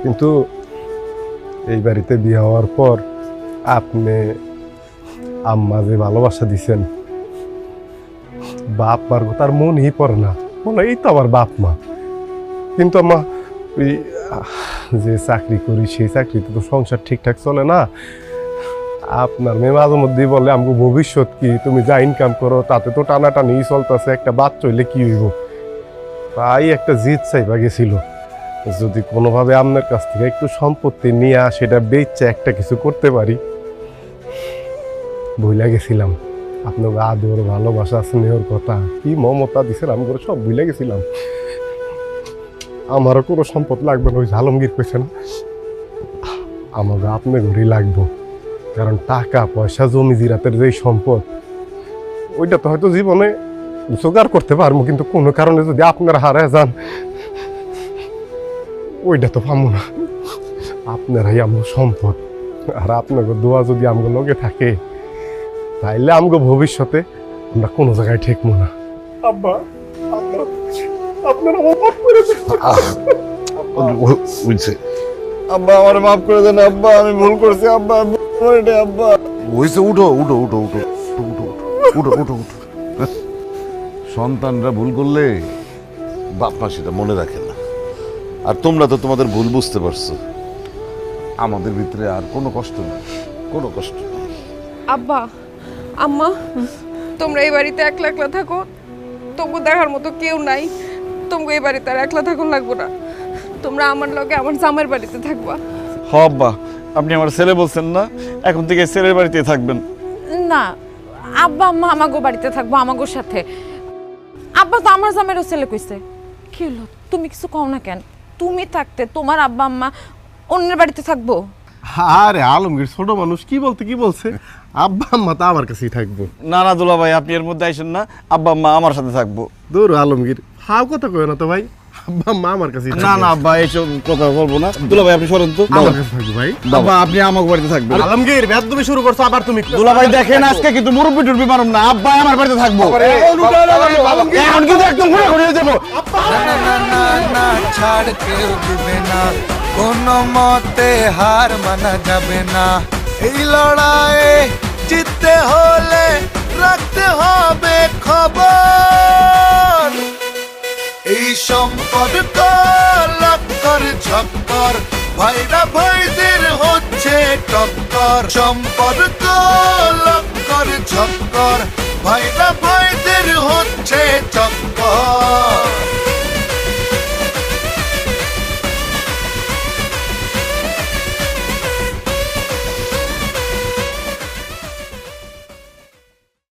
কিন্তু এই বাড়িতে বিয়ে হওয়ার পর আপনি আম্মা যে ভালোবাসা দিছেন, বাপ মার কথা আর মনেই পড়ে না, বলে এই তো আমার বাপ মা। কিন্তু আম্মা ওই যে চাকরি করি সেই চাকরিতে তো সংসার ঠিকঠাক চলে না। আপনার মেয়ে মাঝে মধ্যেই বলে আমাকে ভবিষ্যৎ কি, তুমি যা ইনকাম করো তাতে তো টানাটানি চলতেছে, একটা বাচ্চা হইলে কি হইব। তাই একটা জিদ চাইবা গেছিল, যদি কোনোভাবে আপনার কাছ থেকে একটু সম্পত্তি নিয়ে সেটা বেচে একটা কিছু করতে পারি। ভুলে গেছিলাম আপনার আদর ভালোবাসা স্নেহর কথা, কি মমতা দিছেন আমি করে সব ভুলে গেছিলাম। আমারও কোনো সম্পদ লাগবে না, ওই আলমগীর কইছে না, আমাকে আপনার ঘরেই লাগবো। কারণ টাকা পয়সা জমি জিরাতের যেই সম্পদ, ওইটা তো হয়তো জীবনে জোগাড় করতে পারবো, কিন্তু কোনো কারণে যদি আপনারা হারায় যান ওইটা তো পাবো না। আপনারাই আমার সম্পদ, আর আপনাকে দোয়া যদি আমগো লগে থাকে তাইলে আমগো ভবিষ্যতে আমরা কোনো জায়গায় ঠেকবো না। আব্বা, আপনারা মাফ করে দেন।
বুঝছে
আব্বা আমার মাফ করে দেন আব্বা, আমি ভুল করছি আব্বা, আব্বা।
হয়েছে, উঠো উঠো উঠো উঠো উঠো উঠো উঠো উঠো। সন্তানরা ভুল করলে বাপ মা সেটা মনে রাখে না, আর তোমরা তো তোমাদের ভুল বুঝতে পারছো। আমাদের ভিতরে আর কোনো কষ্ট নেই, কোনো কষ্ট নেই।
আব্বা আম্মা, তোমরা এই বাড়িতে একলা একলা থাকো, তবু দেখার মতো কেউ নাই, তোমরা এই বাড়িতে আর একলা থাকুন লাগবো না, তোমরা আমার লগে আমার জামাইয়ের বাড়িতে থাকবা।
হ আব্বা, আপনি আমার ছেলে বলছেন না, এখন থেকে ছেলের বাড়িতে থাকবেন।
না, আব্বা আম্মা আমাগো বাড়িতে থাকবো, আমাগো সাথে। আব্বা তো আমার জামাইরও ছেলে কইছে। কি হলো, তুমি কিছু কও না কেন? তুমি থাকতে তোমার আব্বা আম্মা অন্যের বাড়িতে থাকবো?
আরে আলমগীর ছোট মানুষ, কি বলতে কি বলছে, আব্বা আম্মা তো আমার কাছেই থাকবো।
না না দুলা ভাই, আপনি এর মধ্যে আইসেন না, আব্বা আম্মা আমার সাথে থাকবো।
দূর আলমগীর, হাও কথা কয় না তো ভাই, আব্বা আম্মা আমার কাছেই
না না আব্বা, এইসব কথা বলবো না। দুলা ভাই আপনি সরেন তো,
আমার কাছে থাকবো ভাই।
আব্বা আপনি আমার বাড়িতে থাকবেন।
আলমগীর ব্যাদ তুমি শুরু করছো আবার তুমি।
দুলা ভাই দেখেন আজকে কিন্তু মুরব্বি টুরবি মারুম না, আব্বা আমার বাড়িতে থাকবো। এখন কিন্তু একদম ঘুরে ঘুরে যাবো।
না না না না ছাড় কেউ দিবে না, কোনো মতে হার মানা যাবে না। এই লড়াইয়ে জিততে হলে রাখতে হবে খবর। এই সম্পদ লক্কর ঝক্কর ভাইরা ভাইদের হচ্ছে টক্কর, সম্পর্ক লক্কর ঝক্কর, ভাইরা ভাইদের হচ্ছে চক্কর।